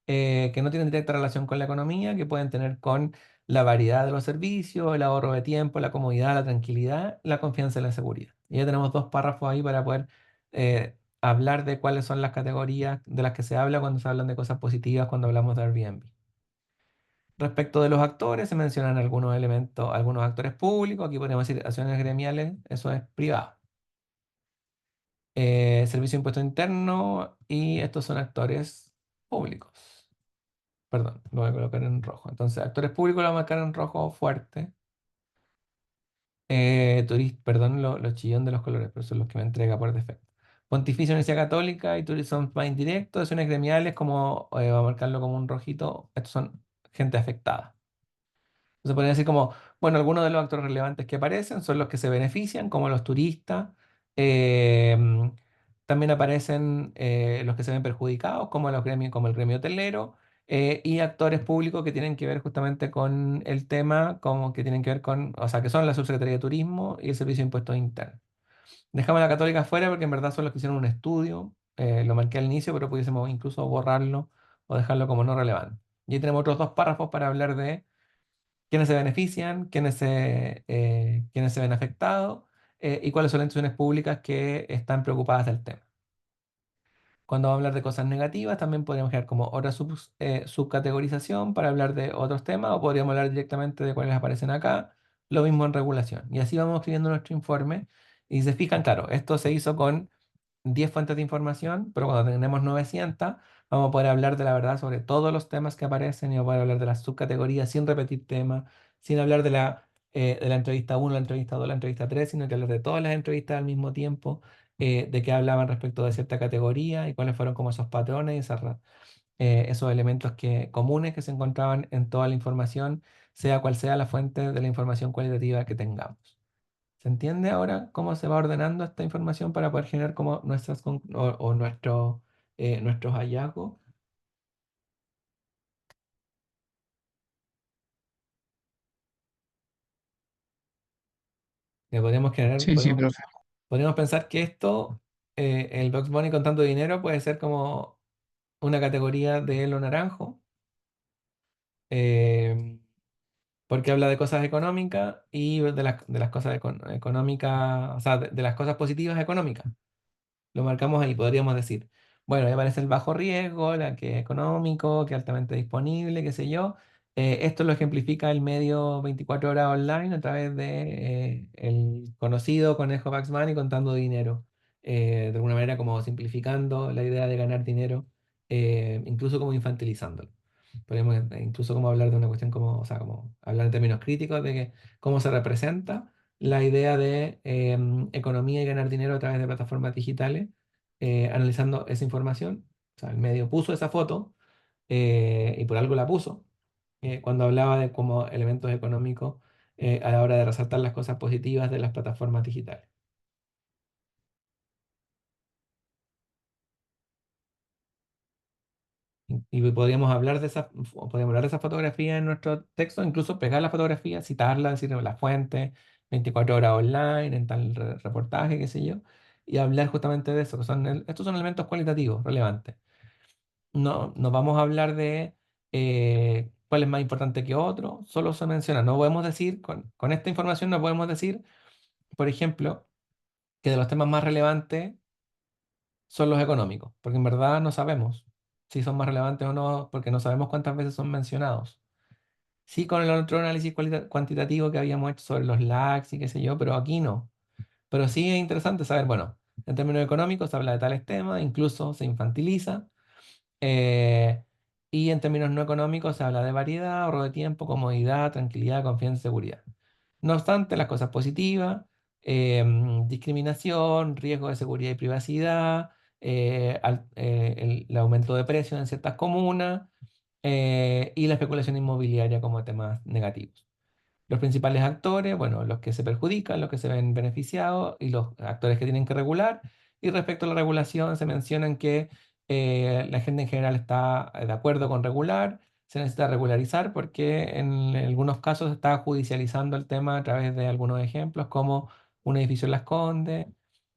que no tienen directa relación con la economía, que pueden tener con la variedad de los servicios, el ahorro de tiempo, la comodidad, la tranquilidad, la confianza y la seguridad. Y ya tenemos dos párrafos ahí para poder hablar de cuáles son las categorías de las que se habla cuando se hablan de cosas positivas, cuando hablamos de Airbnb. Respecto de los actores, se mencionan algunos elementos, algunos actores públicos, aquí podríamos decir acciones gremiales, eso es privado. Servicio de Impuesto Interno y estos son actores públicos. Perdón, lo voy a colocar en rojo. Entonces, actores públicos lo voy a marcar en rojo fuerte. Perdón, lo chillón de los colores, pero son los que me entrega por defecto. Pontificia Universidad Católica y Tourism Más Indirecto, acciones gremiales, como va a marcarlo como un rojito. Estos son gente afectada. Se podría decir como, bueno, algunos de los actores relevantes que aparecen son los que se benefician, como los turistas. em, También aparecen los que se ven perjudicados, como los gremios, como el gremio hotelero, y actores públicos que tienen que ver justamente con el tema, como que tienen que ver con, o sea, que son la Subsecretaría de Turismo y el Servicio de Impuestos Internos. Dejamos a la Católica fuera porque en verdad son los que hicieron un estudio, lo marqué al inicio, pero pudiésemos incluso borrarlo o dejarlo como no relevante. Y ahí tenemos otros dos párrafos para hablar de quiénes se benefician, quiénes se ven afectados y cuáles son las instituciones públicas que están preocupadas del tema. Cuando vamos a hablar de cosas negativas, también podríamos crear como otra subcategorización para hablar de otros temas o podríamos hablar directamente de cuáles aparecen acá, lo mismo en regulación. Y así vamos escribiendo nuestro informe. Y si se fijan, claro, esto se hizo con 10 fuentes de información, pero cuando tenemos 900, vamos a poder hablar de la verdad sobre todos los temas que aparecen y vamos a poder hablar de las subcategorías sin repetir temas, sin hablar de la entrevista uno, la entrevista 2, la entrevista 3, sino que hablar de todas las entrevistas al mismo tiempo, de qué hablaban respecto de cierta categoría y cuáles fueron como esos patrones y esos elementos comunes que se encontraban en toda la información, sea cual sea la fuente de la información cualitativa que tengamos. ¿Se entiende ahora cómo se va ordenando esta información para poder generar como nuestros hallazgos? Podríamos generar, Sí, sí, profe. podríamos pensar que el Box Bunny con tanto dinero puede ser como una categoría de lo naranjo, eh, porque habla de cosas económicas y de las cosas económicas, o sea, de las cosas positivas económicas. Lo marcamos ahí, podríamos decir, bueno, ahí aparece el bajo riesgo, la que es económico, que es altamente disponible, qué sé yo. Esto lo ejemplifica el medio 24 horas online a través de el conocido conejo Bugs Bunny contando dinero. De alguna manera como simplificando la idea de ganar dinero, incluso como infantilizándolo. Podemos incluso como hablar de una cuestión como, o sea, como hablar en términos críticos de que cómo se representa la idea de economía y ganar dinero a través de plataformas digitales, analizando esa información. O sea, el medio puso esa foto y por algo la puso, cuando hablaba de como elementos económicos a la hora de resaltar las cosas positivas de las plataformas digitales. Y podríamos hablar de podríamos hablar de esa fotografía en nuestro texto, incluso pegar la fotografía, citarla, decir la fuente, 24 horas online, en tal reportaje, qué sé yo, y hablar justamente de eso, que son estos son elementos cualitativos relevantes. No, no vamos a hablar de cuál es más importante que otro, solo se menciona. No podemos decir, con esta información no podemos decir, por ejemplo, que de los temas más relevantes son los económicos, porque en verdad no sabemos si son más relevantes o no, porque no sabemos cuántas veces son mencionados. Sí, con el otro análisis cuantitativo que habíamos hecho sobre los lags y qué sé yo, pero aquí no. Pero sí es interesante saber, bueno, en términos económicos se habla de tales temas, incluso se infantiliza, eh, y en términos no económicos se habla de variedad, ahorro de tiempo, comodidad, tranquilidad, confianza y seguridad. No obstante, las cosas positivas, discriminación, riesgo de seguridad y privacidad, el aumento de precios en ciertas comunas y la especulación inmobiliaria como temas negativos. Los principales actores, bueno, los que se perjudican, los que se ven beneficiados y los actores que tienen que regular. Y respecto a la regulación, se mencionan que la gente en general está de acuerdo con regular, se necesita regularizar porque en algunos casos se está judicializando el tema a través de algunos ejemplos, como un edificio en Las Condes,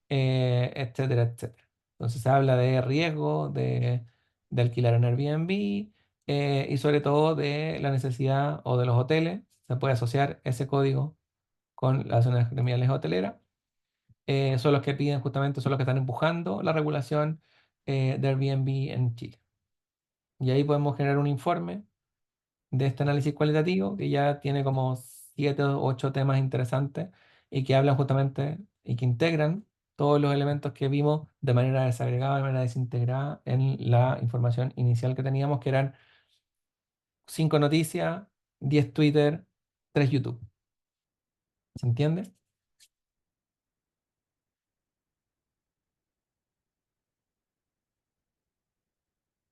etcétera, etcétera. Entonces se habla de riesgo de alquilar en Airbnb y sobre todo de la necesidad o de los hoteles. Se puede asociar ese código con las zonas gremiales hoteleras. Son los que piden justamente, son los que están empujando la regulación de Airbnb en Chile. Y ahí podemos generar un informe de este análisis cualitativo que ya tiene como 7 o 8 temas interesantes y que hablan justamente y que integran todos los elementos que vimos de manera desagregada, de manera desintegrada en la información inicial que teníamos, que eran 5 noticias, 10 Twitter, 3 YouTube. ¿Se entiende?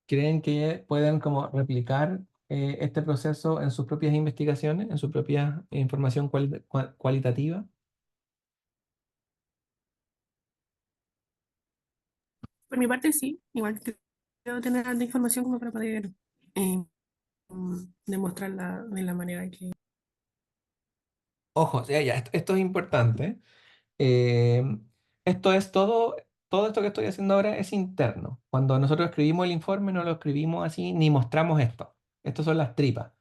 ¿Creen que pueden como replicar este proceso en sus propias investigaciones, en su propia información cualitativa? Por mi parte, sí, igual quiero tener tanta información como para poder eh, demostrarla de la manera que... Ojo, ya, esto es importante. Eh, Esto es todo esto que estoy haciendo ahora es interno. Cuando nosotros escribimos el informe, no lo escribimos así ni mostramos esto. Estas son las tripas.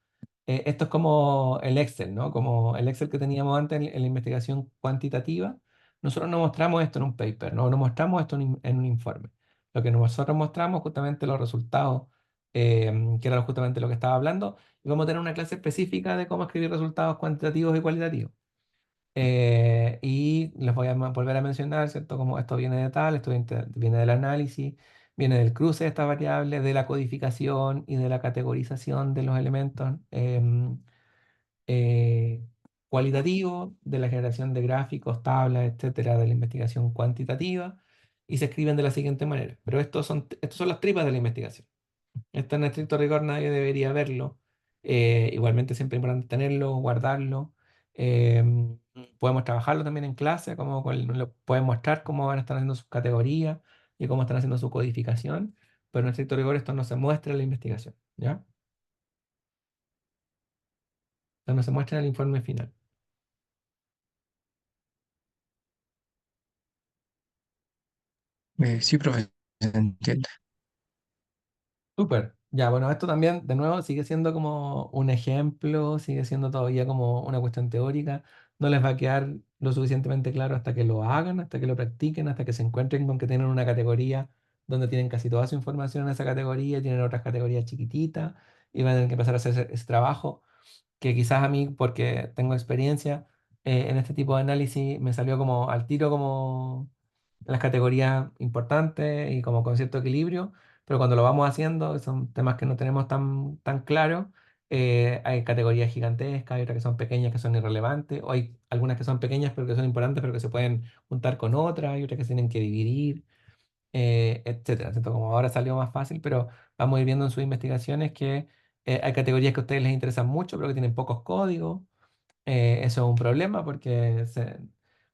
Esto es como el Excel, ¿no? Como el Excel que teníamos antes en la investigación cuantitativa. Nosotros no mostramos esto en un paper, no mostramos esto en un informe. Lo que nosotros mostramos justamente los resultados, que era justamente lo que estaba hablando, y vamos a tener una clase específica de cómo escribir resultados cuantitativos y cualitativos. Y les voy a volver a mencionar, ¿cierto? Como esto viene de tal, esto viene del análisis, viene del cruce de estas variables, de la codificación y de la categorización de los elementos eh, cualitativos, de la generación de gráficos, tablas, etcétera, de la investigación cuantitativa, y se escriben de la siguiente manera. Pero estos son las tripas de la investigación. Esto en estricto rigor nadie debería verlo. Igualmente siempre es importante tenerlo, guardarlo. Podemos trabajarlo también en clase, como lo pueden mostrar cómo van a estar haciendo sus categorías y cómo están haciendo su codificación, pero en estricto rigor esto no se muestra en la investigación, ¿ya? Esto no se muestra en el informe final. Sí, profe, se entiende. Súper. Ya, bueno, esto también, de nuevo, sigue siendo como un ejemplo, sigue siendo todavía como una cuestión teórica. no les va a quedar lo suficientemente claro hasta que lo hagan, hasta que lo practiquen, hasta que se encuentren con que tienen una categoría donde tienen casi toda su información en esa categoría, tienen otras categorías chiquititas y van a tener que empezar a hacer ese trabajo que quizás a mí, porque tengo experiencia en este tipo de análisis, me salió como al tiro como las categorías importantes y como con cierto equilibrio, pero cuando lo vamos haciendo, son temas que no tenemos tan claros. Hay categorías gigantescas, hay otras que son pequeñas que son irrelevantes, o hay algunas que son pequeñas pero que son importantes, pero que se pueden juntar con otras, hay otras que se tienen que dividir, etcétera. Entonces, como ahora salió más fácil, pero vamos a ir viendo en sus investigaciones que hay categorías que a ustedes les interesan mucho, pero que tienen pocos códigos. Eso es un problema porque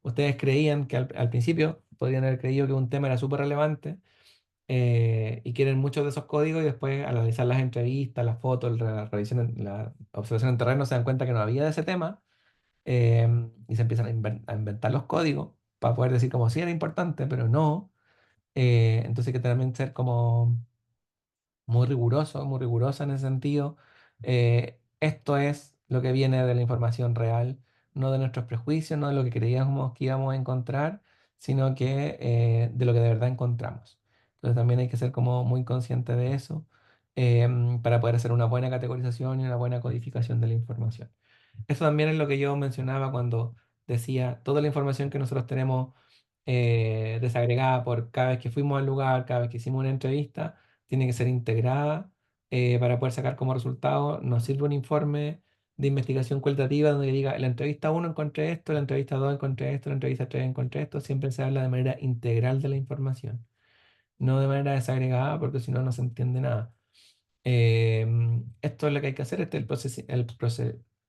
ustedes creían que al principio podrían haber creído que un tema era súper relevante y quieren muchos de esos códigos y después al analizar las entrevistas, las fotos, la revisión, la observación en terreno se dan cuenta que no había de ese tema y se empiezan a inventar los códigos para poder decir como sí era importante, pero no. Entonces hay que también ser como muy riguroso, muy rigurosa en ese sentido. Esto es lo que viene de la información real, no de nuestros prejuicios, no de lo que creíamos que íbamos a encontrar, sino que de lo que de verdad encontramos. Entonces también hay que ser como muy consciente de eso para poder hacer una buena categorización y una buena codificación de la información. Eso también es lo que yo mencionaba cuando decía toda la información que nosotros tenemos desagregada por cada vez que fuimos al lugar, cada vez que hicimos una entrevista, tiene que ser integrada para poder sacar como resultado. Nos sirve un informe de investigación cualitativa donde diga, en la entrevista uno encontré esto, en la entrevista 2 encontré esto, en la entrevista 3 encontré esto. Siempre se habla de manera integral de la información, no de manera desagregada, porque si no, no se entiende nada. Esto es lo que hay que hacer, este es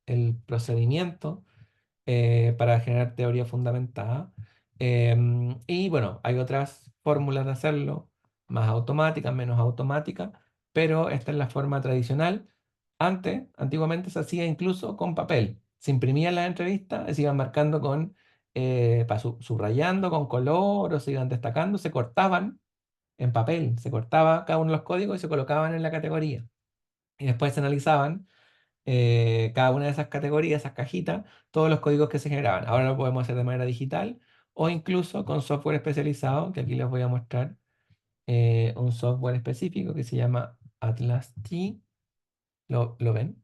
el procedimiento para generar teoría fundamentada. Y bueno, hay otras fórmulas de hacerlo, más automáticas, menos automáticas, pero esta es la forma tradicional. Antiguamente se hacía incluso con papel. Se imprimían las entrevistas, se iban marcando subrayando con color o se iban destacando, se cortaban en papel, se cortaba cada uno de los códigos y se colocaban en la categoría. Y después se analizaban cada una de esas categorías, esas cajitas, todos los códigos que se generaban. Ahora lo podemos hacer de manera digital o incluso con software especializado, que aquí les voy a mostrar un software específico que se llama Atlas T. ¿Lo ven?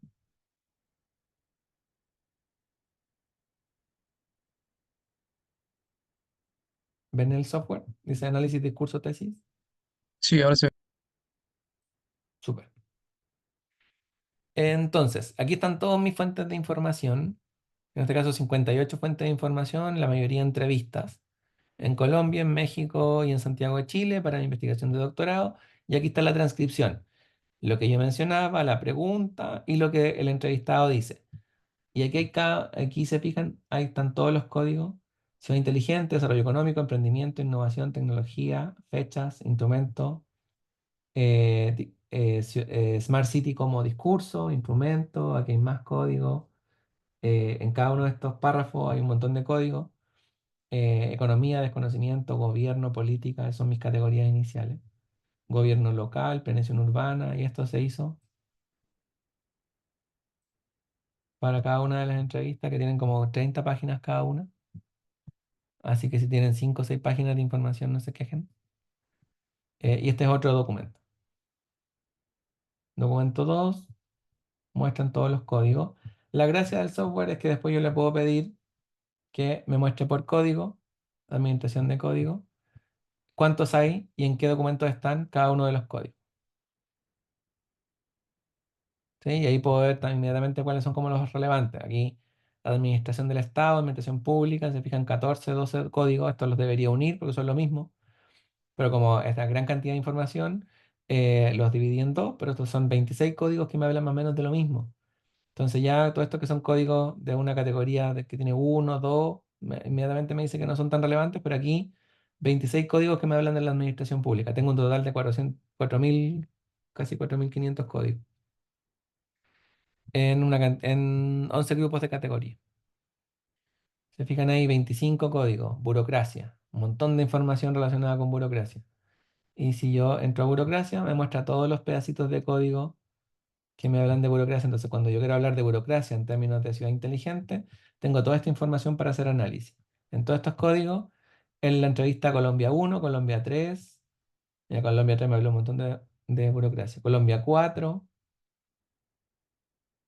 ¿Ven el software? Dice análisis discurso tesis. Sí, ahora se ve. Súper. Entonces, aquí están todas mis fuentes de información. En este caso, 58 fuentes de información, la mayoría entrevistas en Colombia, en México y en Santiago de Chile para mi investigación de doctorado. Y aquí está la transcripción, lo que yo mencionaba, la pregunta y lo que el entrevistado dice. Y aquí se fijan, ahí están todos los códigos. Ciudad inteligente, desarrollo económico, emprendimiento, innovación, tecnología, fechas, instrumentos, Smart City como discurso, instrumento, aquí hay más códigos. En cada uno de estos párrafos hay un montón de códigos. Economía, desconocimiento, gobierno, política, esas son mis categorías iniciales. Gobierno local, planeación urbana, y esto se hizo para cada una de las entrevistas que tienen como 30 páginas cada una. Así que si tienen 5 o 6 páginas de información, no se quejen. Y este es otro documento. Documento 2 muestran todos los códigos. La gracia del software es que después yo le puedo pedir que me muestre por código, administración de código, cuántos hay y en qué documentos están cada uno de los códigos. ¿Sí? Y ahí puedo ver inmediatamente cuáles son como los relevantes. Aquí, administración del Estado, administración pública, se fijan 14, 12 códigos, estos los debería unir porque son lo mismo, pero como esta gran cantidad de información, los dividí en dos, pero estos son 26 códigos que me hablan más o menos de lo mismo. Entonces ya todo esto que son códigos de una categoría que tiene uno, dos, inmediatamente me dice que no son tan relevantes, pero aquí 26 códigos que me hablan de la administración pública. Tengo un total de 4.000, casi 4.500 códigos en 11 grupos de categoría. Se fijan ahí 25 códigos, burocracia, un montón de información relacionada con burocracia. Y si yo entro a burocracia, me muestra todos los pedacitos de código que me hablan de burocracia. Entonces, cuando yo quiero hablar de burocracia en términos de ciudad inteligente, tengo toda esta información para hacer análisis. En todos estos códigos, en la entrevista Colombia 1, Colombia 3, ya Colombia 3 me habló un montón de burocracia. Colombia 4,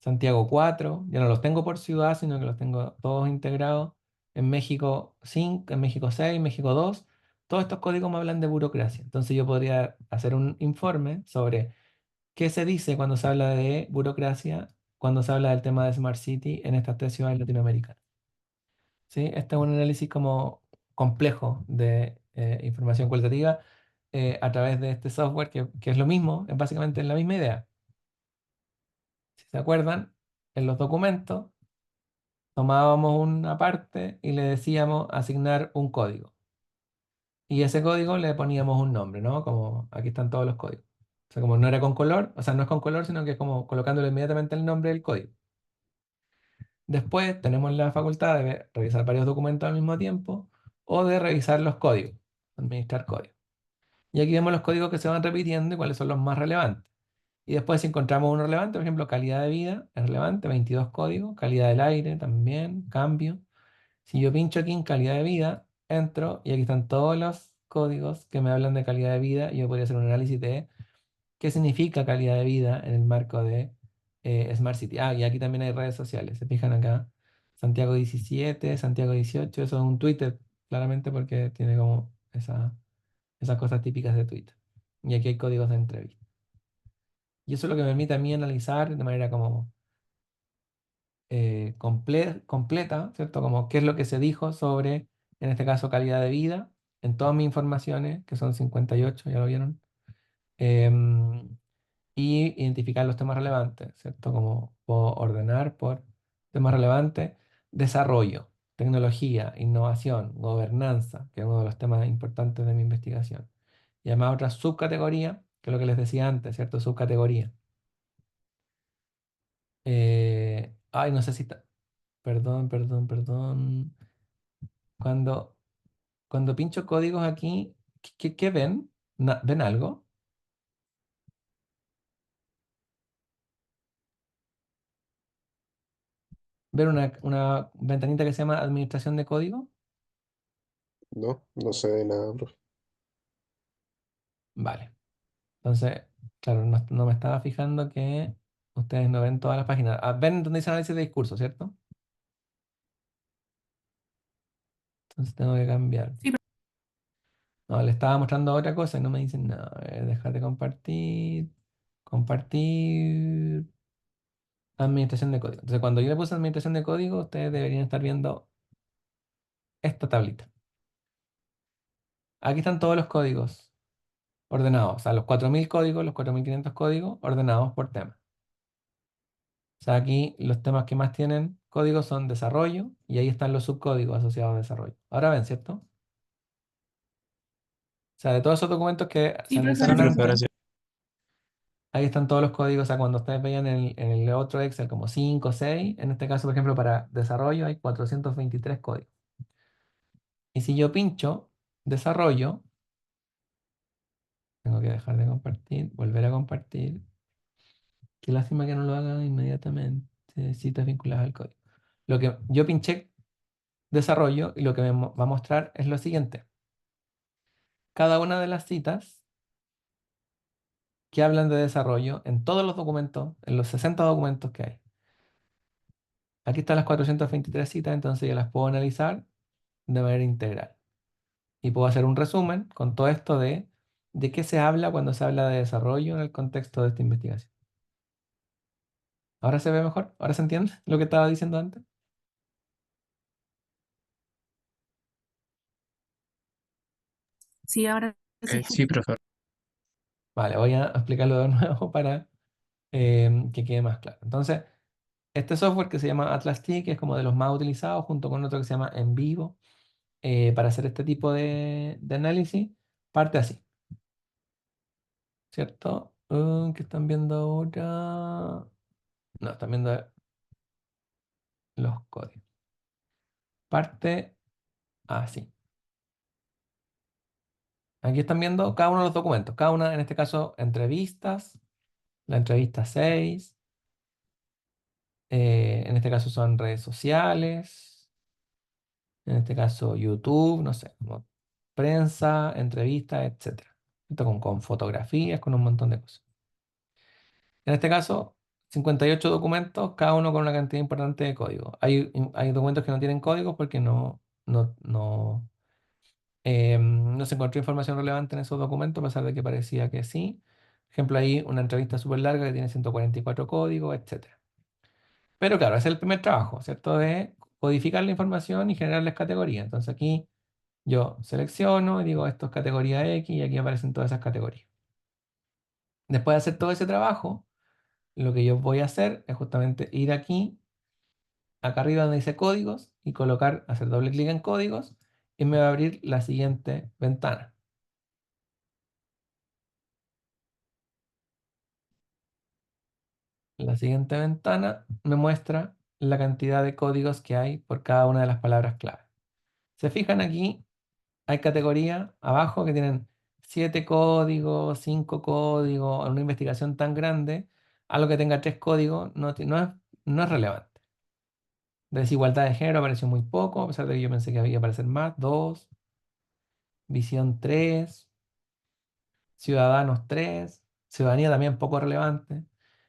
Santiago 4, ya no los tengo por ciudad, sino que los tengo todos integrados. En México 5, en México 6, México 2. Todos estos códigos me hablan de burocracia. Entonces yo podría hacer un informe sobre qué se dice cuando se habla de burocracia, cuando se habla del tema de Smart City en estas tres ciudades latinoamericanas. ¿Sí? Este es un análisis como complejo de información cualitativa a través de este software que es lo mismo, es básicamente la misma idea. Si se acuerdan, en los documentos tomábamos una parte y le decíamos asignar un código. Y ese código le poníamos un nombre, ¿no? Como aquí están todos los códigos. O sea, como no era con color, o sea, no es con color, sino que es como colocándole inmediatamente el nombre del código. Después tenemos la facultad de revisar varios documentos al mismo tiempo o de revisar los códigos, administrar códigos. Y aquí vemos los códigos que se van repitiendo y cuáles son los más relevantes. Y después si encontramos uno relevante, por ejemplo, calidad de vida es relevante, 22 códigos, calidad del aire también, cambio. Si yo pincho aquí en calidad de vida, entro y aquí están todos los códigos que me hablan de calidad de vida y yo podría hacer un análisis de qué significa calidad de vida en el marco de Smart City. Ah, y aquí también hay redes sociales. Se fijan acá, Santiago 17, Santiago 18, eso es un Twitter, claramente porque tiene como esas cosas típicas de Twitter. Y aquí hay códigos de entrevista. Y eso es lo que me permite a mí analizar de manera como completa, ¿cierto? Como qué es lo que se dijo sobre, en este caso, calidad de vida, en todas mis informaciones, que son 58, ya lo vieron. em, y identificar los temas relevantes, ¿cierto? Como puedo ordenar por temas relevantes, desarrollo, tecnología, innovación, gobernanza, que es uno de los temas importantes de mi investigación. Y además otra subcategoría, que es lo que les decía antes, ¿cierto? Subcategoría. Ay, no sé si está... Perdón, perdón, perdón. Cuando, cuando pincho códigos aquí, ¿qué ven? ¿Ven algo? ¿Ven una ventanita que se llama administración de código? No, no se ve nada, profe. Vale. Entonces, claro, no me estaba fijando que ustedes no ven todas las páginas. Ah, ven donde dice análisis de discurso, ¿cierto? Entonces tengo que cambiar. Sí, No, le estaba mostrando otra cosa y no me dicen nada. A ver, dejar de compartir. Compartir. Administración de código. Entonces, cuando yo le puse administración de código, ustedes deberían estar viendo esta tablita. Aquí están todos los códigos ordenados. O sea, los 4000 códigos, los 4500 códigos ordenados por tema. O sea, aquí los temas que más tienen códigos son desarrollo y ahí están los subcódigos asociados a desarrollo. Ahora ven, ¿cierto? O sea, de todos esos documentos que se sí, Sí, analizaron profesor. profe, ahora antes, sí. ahí están todos los códigos. O sea, cuando ustedes veían en el otro Excel como 5 o 6, en este caso, por ejemplo, para desarrollo hay 423 códigos. Y si yo pincho desarrollo, tengo que dejar de compartir, volver a compartir. Qué lástima que no lo haga inmediatamente. Citas vinculadas al código. Lo que yo pinché desarrollo y lo que me va a mostrar es lo siguiente. Cada una de las citas que hablan de desarrollo en todos los documentos, en los 60 documentos que hay. Aquí están las 423 citas, entonces yo las puedo analizar de manera integral. Y puedo hacer un resumen con todo esto de qué se habla cuando se habla de desarrollo en el contexto de esta investigación. ¿Ahora se ve mejor? ¿Ahora se entiende lo que estaba diciendo antes? Sí, ahora sí. Sí, profe. Vale, voy a explicarlo de nuevo para que quede más claro. Entonces, este software que se llama Atlas T, que es como de los más utilizados, junto con otro que se llama En Vivo, para hacer este tipo de análisis, parte así, ¿cierto? ¿Qué están viendo ahora? No, están viendo los códigos. Parte así. Aquí están viendo cada uno de los documentos, cada una, en este caso, entrevistas, la entrevista 6, En este caso son redes sociales, en este caso YouTube, no sé, como prensa, entrevistas, etcétera. Esto con fotografías, con un montón de cosas. En este caso, 58 documentos, cada uno con una cantidad importante de código. Hay documentos que no tienen códigos porque no se encontró información relevante en esos documentos, a pesar de que parecía que sí. Por ejemplo, hay una entrevista súper larga que tiene 144 códigos, etcétera. Pero claro, ese es el primer trabajo, ¿cierto? De codificar la información y generarles categorías. Entonces aquí yo selecciono y digo esto es categoría X y aquí aparecen todas esas categorías. Después de hacer todo ese trabajo, lo que yo voy a hacer es justamente ir aquí, acá arriba donde dice códigos y colocar, hacer doble clic en códigos y me va a abrir la siguiente ventana. La siguiente ventana me muestra la cantidad de códigos que hay por cada una de las palabras clave. Se fijan aquí, hay categorías abajo que tienen 7 códigos, 5 códigos, una investigación tan grande, algo que tenga 3 códigos no es relevante. Desigualdad de género apareció muy poco, a pesar de que yo pensé que había que aparecer más, 2, visión 3, ciudadanos 3, ciudadanía también poco relevante.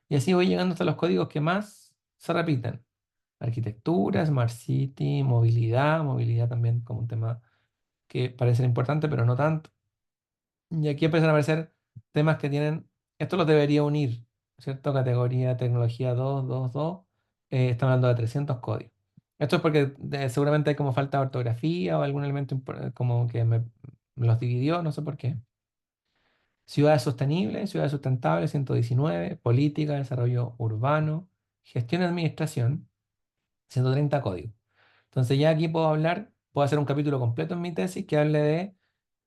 Y así voy llegando hasta los códigos que más se repiten. Arquitectura, Smart City, movilidad también como un tema que parece ser importante, pero no tanto. Y aquí empiezan a aparecer temas que tienen, esto los debería unir, ¿cierto? Categoría tecnología 222, estamos hablando de 300 códigos. Esto es porque seguramente hay como falta de ortografía o algún elemento como que me los dividió, no sé por qué. Ciudades sostenibles, ciudades sustentables, 119, política, desarrollo urbano, gestión y administración, 130 códigos. Entonces ya aquí puedo hacer un capítulo completo en mi tesis que hable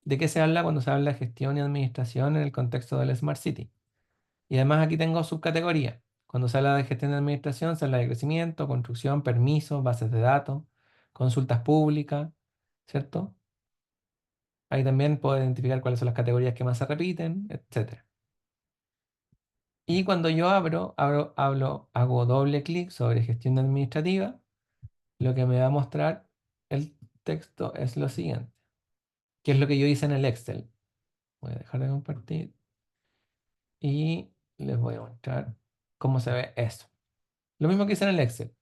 de qué se habla cuando se habla de gestión y administración en el contexto del Smart City. Y además aquí tengo subcategorías. Cuando se habla de gestión y administración, se habla de crecimiento, construcción, permisos, bases de datos, consultas públicas, ¿cierto? Ahí también puedo identificar cuáles son las categorías que más se repiten, etc. Y cuando yo hago doble clic sobre gestión administrativa, lo que me va a mostrar el texto es lo siguiente, que es lo que yo hice en el Excel. Voy a dejar de compartir y les voy a mostrar cómo se ve eso. Lo mismo que hice en el Excel.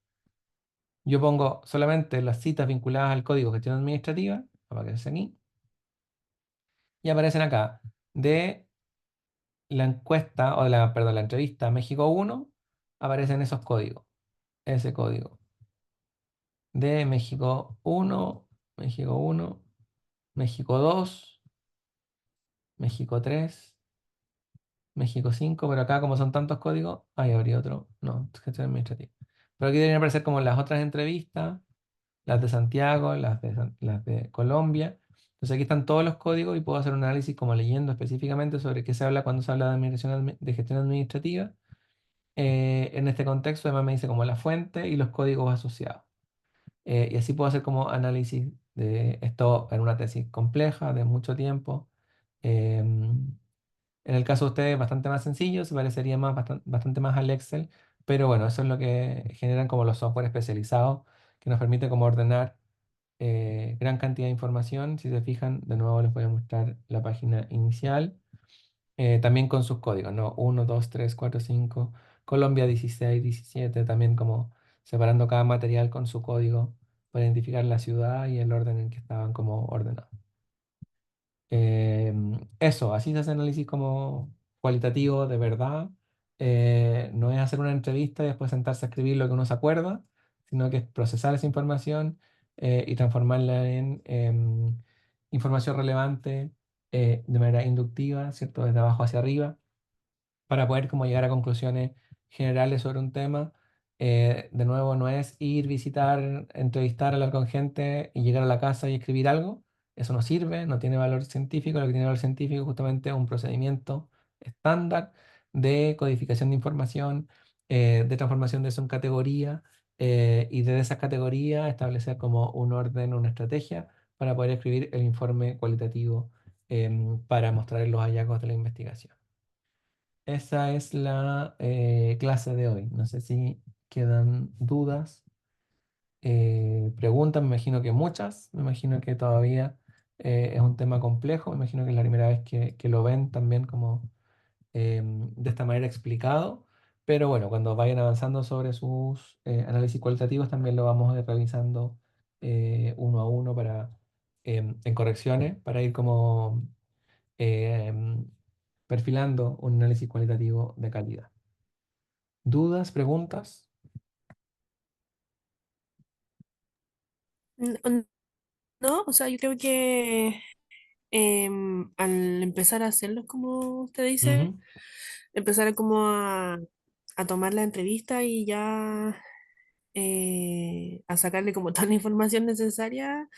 Yo pongo solamente las citas vinculadas al código de gestión administrativa, aparece aquí, y aparecen acá de la encuesta, perdón, la entrevista México 1, aparecen esos códigos, ese código de México 1, México 1, México 2, México 3, México 5, pero acá como son tantos códigos, ahí habría otro, no, gestión administrativa. Pero aquí deberían aparecer como las otras entrevistas, las de Santiago, las de Colombia. Entonces aquí están todos los códigos y puedo hacer un análisis como leyendo específicamente sobre qué se habla cuando se habla de de gestión administrativa. En este contexto además me dice como la fuente y los códigos asociados. Y así puedo hacer como análisis de esto en una tesis compleja de mucho tiempo. Em, en el caso de ustedes, bastante más sencillo, se parecería bastante más al Excel, pero bueno, eso es lo que generan como los software especializados que nos permite como ordenar gran cantidad de información. Si se fijan, de nuevo les voy a mostrar la página inicial, también con sus códigos, ¿no? 1, 2, 3, 4, 5, Colombia 16, 17, también como separando cada material con su código para identificar la ciudad y el orden en que estaban como ordenados. Eso, así se hace análisis como cualitativo de verdad. No es hacer una entrevista y después sentarse a escribir lo que uno se acuerda, sino que es procesar esa información y transformarla en información relevante de manera inductiva, ¿cierto? Desde abajo hacia arriba para poder como llegar a conclusiones generales sobre un tema. De nuevo, no es ir, visitar, entrevistar, hablar con gente y llegar a la casa y escribir algo. Eso no sirve, no tiene valor científico. Lo que tiene valor científico es justamente un procedimiento estándar de codificación de información, de transformación de eso en categoría y de esas categorías establecer como un orden, una estrategia para poder escribir el informe cualitativo para mostrar los hallazgos de la investigación. Esa es la clase de hoy. No sé si quedan dudas, preguntas, me imagino que muchas, me imagino que todavía es un tema complejo, me imagino que es la primera vez que lo ven también como de esta manera explicado, pero bueno, cuando vayan avanzando sobre sus análisis cualitativos también lo vamos a ir revisando uno a uno para, en correcciones para ir como em, perfilando un análisis cualitativo de calidad. ¿Dudas, preguntas? N- No, o sea, yo creo que al empezar a hacerlos, como usted dice, Ujú, empezar como a tomar la entrevista y ya a sacarle como toda la información necesaria,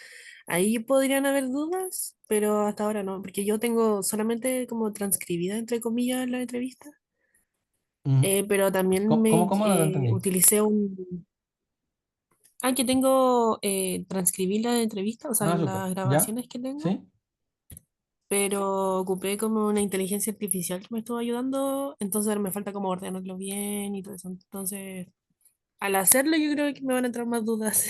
ahí podrían haber dudas, pero hasta ahora no, porque yo tengo solamente como transcribida, entre comillas, la entrevista, ujú. pero también ¿Cómo no te entendí? utilicé un... Ah, que tengo transcribir la entrevista, o sea, Ah, súper. las ¿Ya? grabaciones que tengo, ¿Sí? pero ocupé como una inteligencia artificial que me estuvo ayudando, entonces ahora me falta como ordenarlo bien y todo eso. Entonces, al hacerlo yo creo que me van a entrar más dudas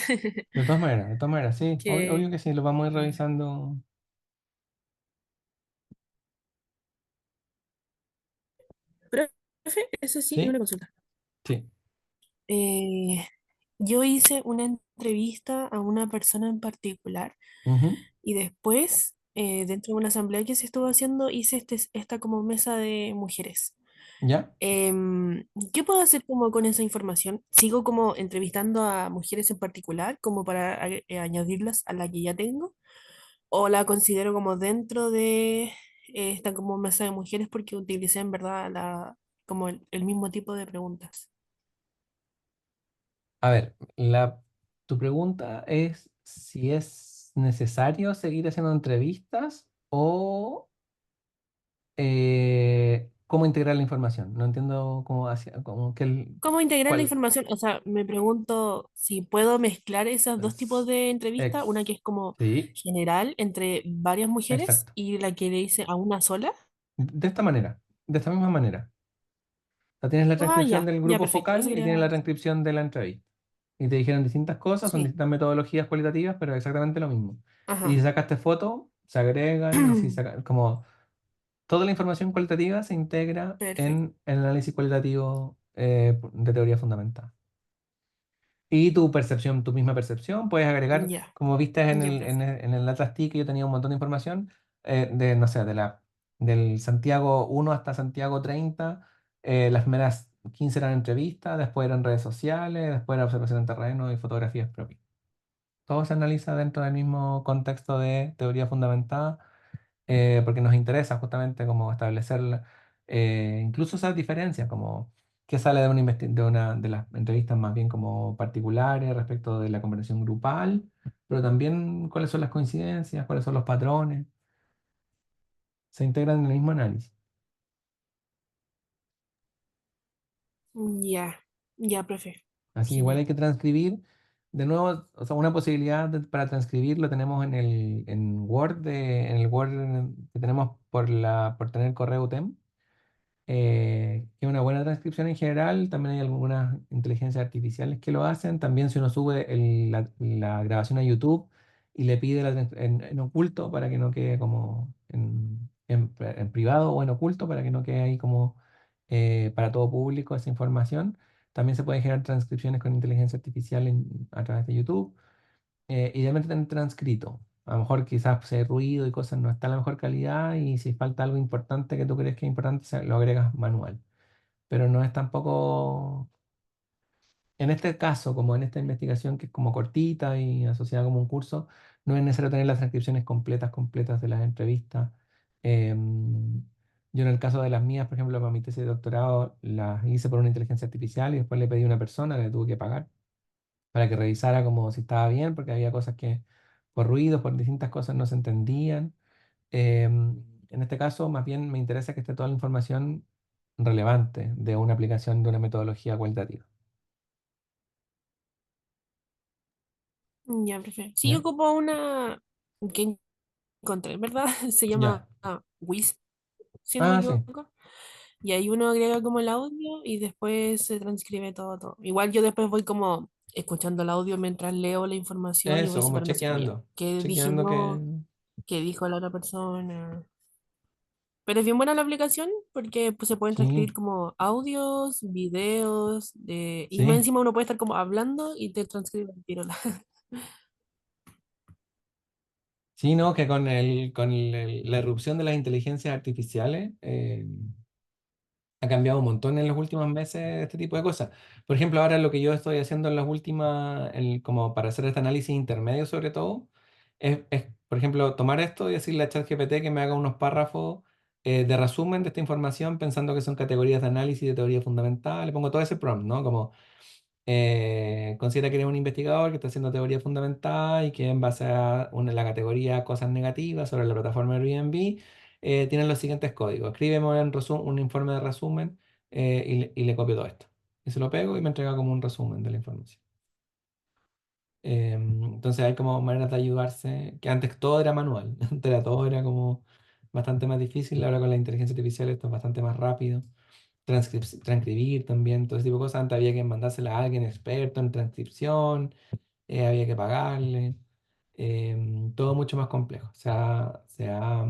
De todas maneras, sí. Obvio que... que sí, lo vamos a ir Ya. revisando. Profe, eso sí, y una ¿Sí? consulta. Sí. Eh, yo hice una entrevista a una persona en particular Ujú. y después, dentro de una asamblea que se estuvo haciendo, hice esta como mesa de mujeres. ¿Ya? ¿Qué puedo hacer como con esa información? ¿Sigo como entrevistando a mujeres en particular como para añadirlas a la que ya tengo? ¿O la considero como dentro de esta como mesa de mujeres porque utilicé en verdad como el mismo tipo de preguntas? A ver, tu pregunta es si es necesario seguir haciendo entrevistas o cómo integrar la información. No entiendo cómo hacia, cómo que ¿Cómo integrar la cuál información? O sea, me pregunto si puedo mezclar esos dos tipos es. de entrevista, una que Ex. es como Sí, general entre varias mujeres exacto. y la que le hice a una sola. De esta manera, de esta misma manera. O sea, tienes la Ah, transcripción ya, del ya, grupo perfecto. Eso focal y quería. tienes la transcripción de la entrevista. Y te dijeron distintas cosas, son Sí, distintas metodologías cualitativas, pero exactamente lo mismo. Y si ajá. sacaste foto, se agregan, y si saca, como toda la información cualitativa se integra Perfecto. en el análisis cualitativo de teoría fundamental. Y tu percepción, tu misma percepción, puedes agregar, Ya, como viste en ya, profe. en el Atlas TI, que yo tenía un montón de información, no sé, del Santiago 1 hasta Santiago 30, las primeras 15 eran entrevistas, después eran redes sociales, después era observación en terreno y fotografías propias. Todo se analiza dentro del mismo contexto de teoría fundamentada, porque nos interesa justamente como establecer incluso esas diferencias, como qué sale de de las entrevistas más bien como particulares respecto de la conversación grupal, pero también cuáles son las coincidencias, cuáles son los patrones, se integran en el mismo análisis. Ya, ya, profe. Así igual Genial. hay que transcribir. De nuevo, o sea, una posibilidad para transcribir lo tenemos en Word, en el Word que tenemos por tener correo UTEM, que es una buena transcripción en general. También hay algunas inteligencias artificiales que lo hacen. También si uno sube la grabación a YouTube y le pide en oculto para que no quede como en privado o en oculto para que no quede ahí como para todo público esa información. También se pueden generar transcripciones con inteligencia artificial a través de YouTube. Idealmente tener transcrito. A lo mejor quizás si hay ruido y cosas no está a la mejor calidad y si falta algo importante que tú crees que es importante, lo agregas manual. Pero no es tampoco, en este caso, como en esta investigación que es como cortita y asociada como un curso, no es necesario tener las transcripciones completas de las entrevistas. Yo en el caso de las mías, por ejemplo, para mi tesis de doctorado, las hice por una inteligencia artificial y después le pedí a una persona, le tuve que pagar para que revisara como si estaba bien, porque había cosas que por ruidos, por distintas cosas no se entendían. En este caso, más bien me interesa que esté toda la información relevante de una aplicación de una metodología cualitativa. Ya, profe. Sí, ¿Ya? ocupo una que encontré, ¿verdad? Se llama Ya. Wiz, si no me Ah, sí. equivoco. Y ahí uno agrega como el audio y después se transcribe todo, todo. Igual yo después voy como escuchando el audio mientras leo la información y voy Eso, como separando así como ya. chequeando, ¿Qué chequeando que... dijimos? ¿Qué dijo la otra persona? Pero es bien buena la aplicación porque pues, se pueden Sí, transcribir como audios, videos, y más sí, encima uno puede estar como hablando y te transcribe el tiro. sí, no, que con la irrupción de las inteligencias artificiales ha cambiado un montón en los últimos meses este tipo de cosas. Por ejemplo, ahora lo que yo estoy haciendo en las últimas, como para hacer este análisis intermedio sobre todo, por ejemplo, tomar esto y decirle a ChatGPT que me haga unos párrafos de resumen de esta información pensando que son categorías de análisis de teoría fundamental. Le pongo todo ese prompt, ¿no? Como considera que eres un investigador que está haciendo teoría fundamental y que en base a la categoría cosas negativas sobre la plataforma Airbnb, tienen los siguientes códigos. Escríbeme un informe de resumen y le copio todo esto. Y se lo pego y me entrega como un resumen de la información. Entonces hay como maneras de ayudarse, que antes todo era manual, antes todo era como bastante más difícil, ahora con la inteligencia artificial esto es bastante más rápido. Transcribir también, todo ese tipo de cosas. Antes había que mandársela a alguien experto en transcripción, había que pagarle, todo mucho más complejo. Se ha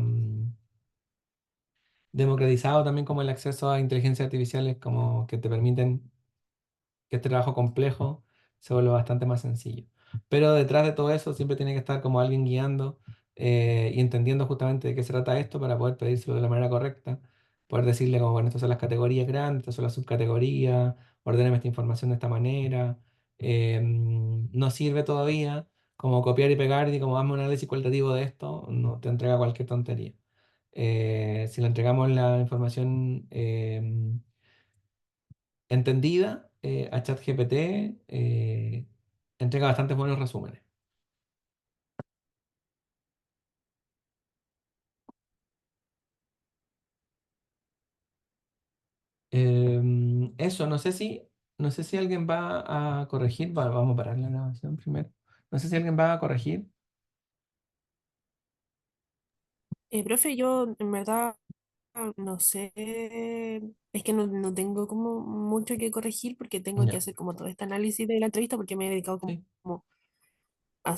democratizado también como el acceso a inteligencias artificiales como que te permiten que este trabajo complejo se vuelva bastante más sencillo. Pero detrás de todo eso siempre tiene que estar como alguien guiando y entendiendo justamente de qué se trata esto para poder pedírselo de la manera correcta, poder decirle como, bueno, estas son las categorías grandes, estas son las subcategorías, ordéname esta información de esta manera. No sirve todavía como copiar y pegar y como hazme un análisis cualitativo de esto, no te entrega cualquier tontería. Si le entregamos la información entendida, a ChatGPT entrega bastantes buenos resúmenes. Eso, no sé si alguien va a corregir. Vamos a parar la grabación primero. No sé si alguien va a corregir. Profe, yo en verdad no sé, es que no tengo como mucho que corregir porque tengo que Ya, hacer como todo este análisis de la entrevista porque me he dedicado como sí.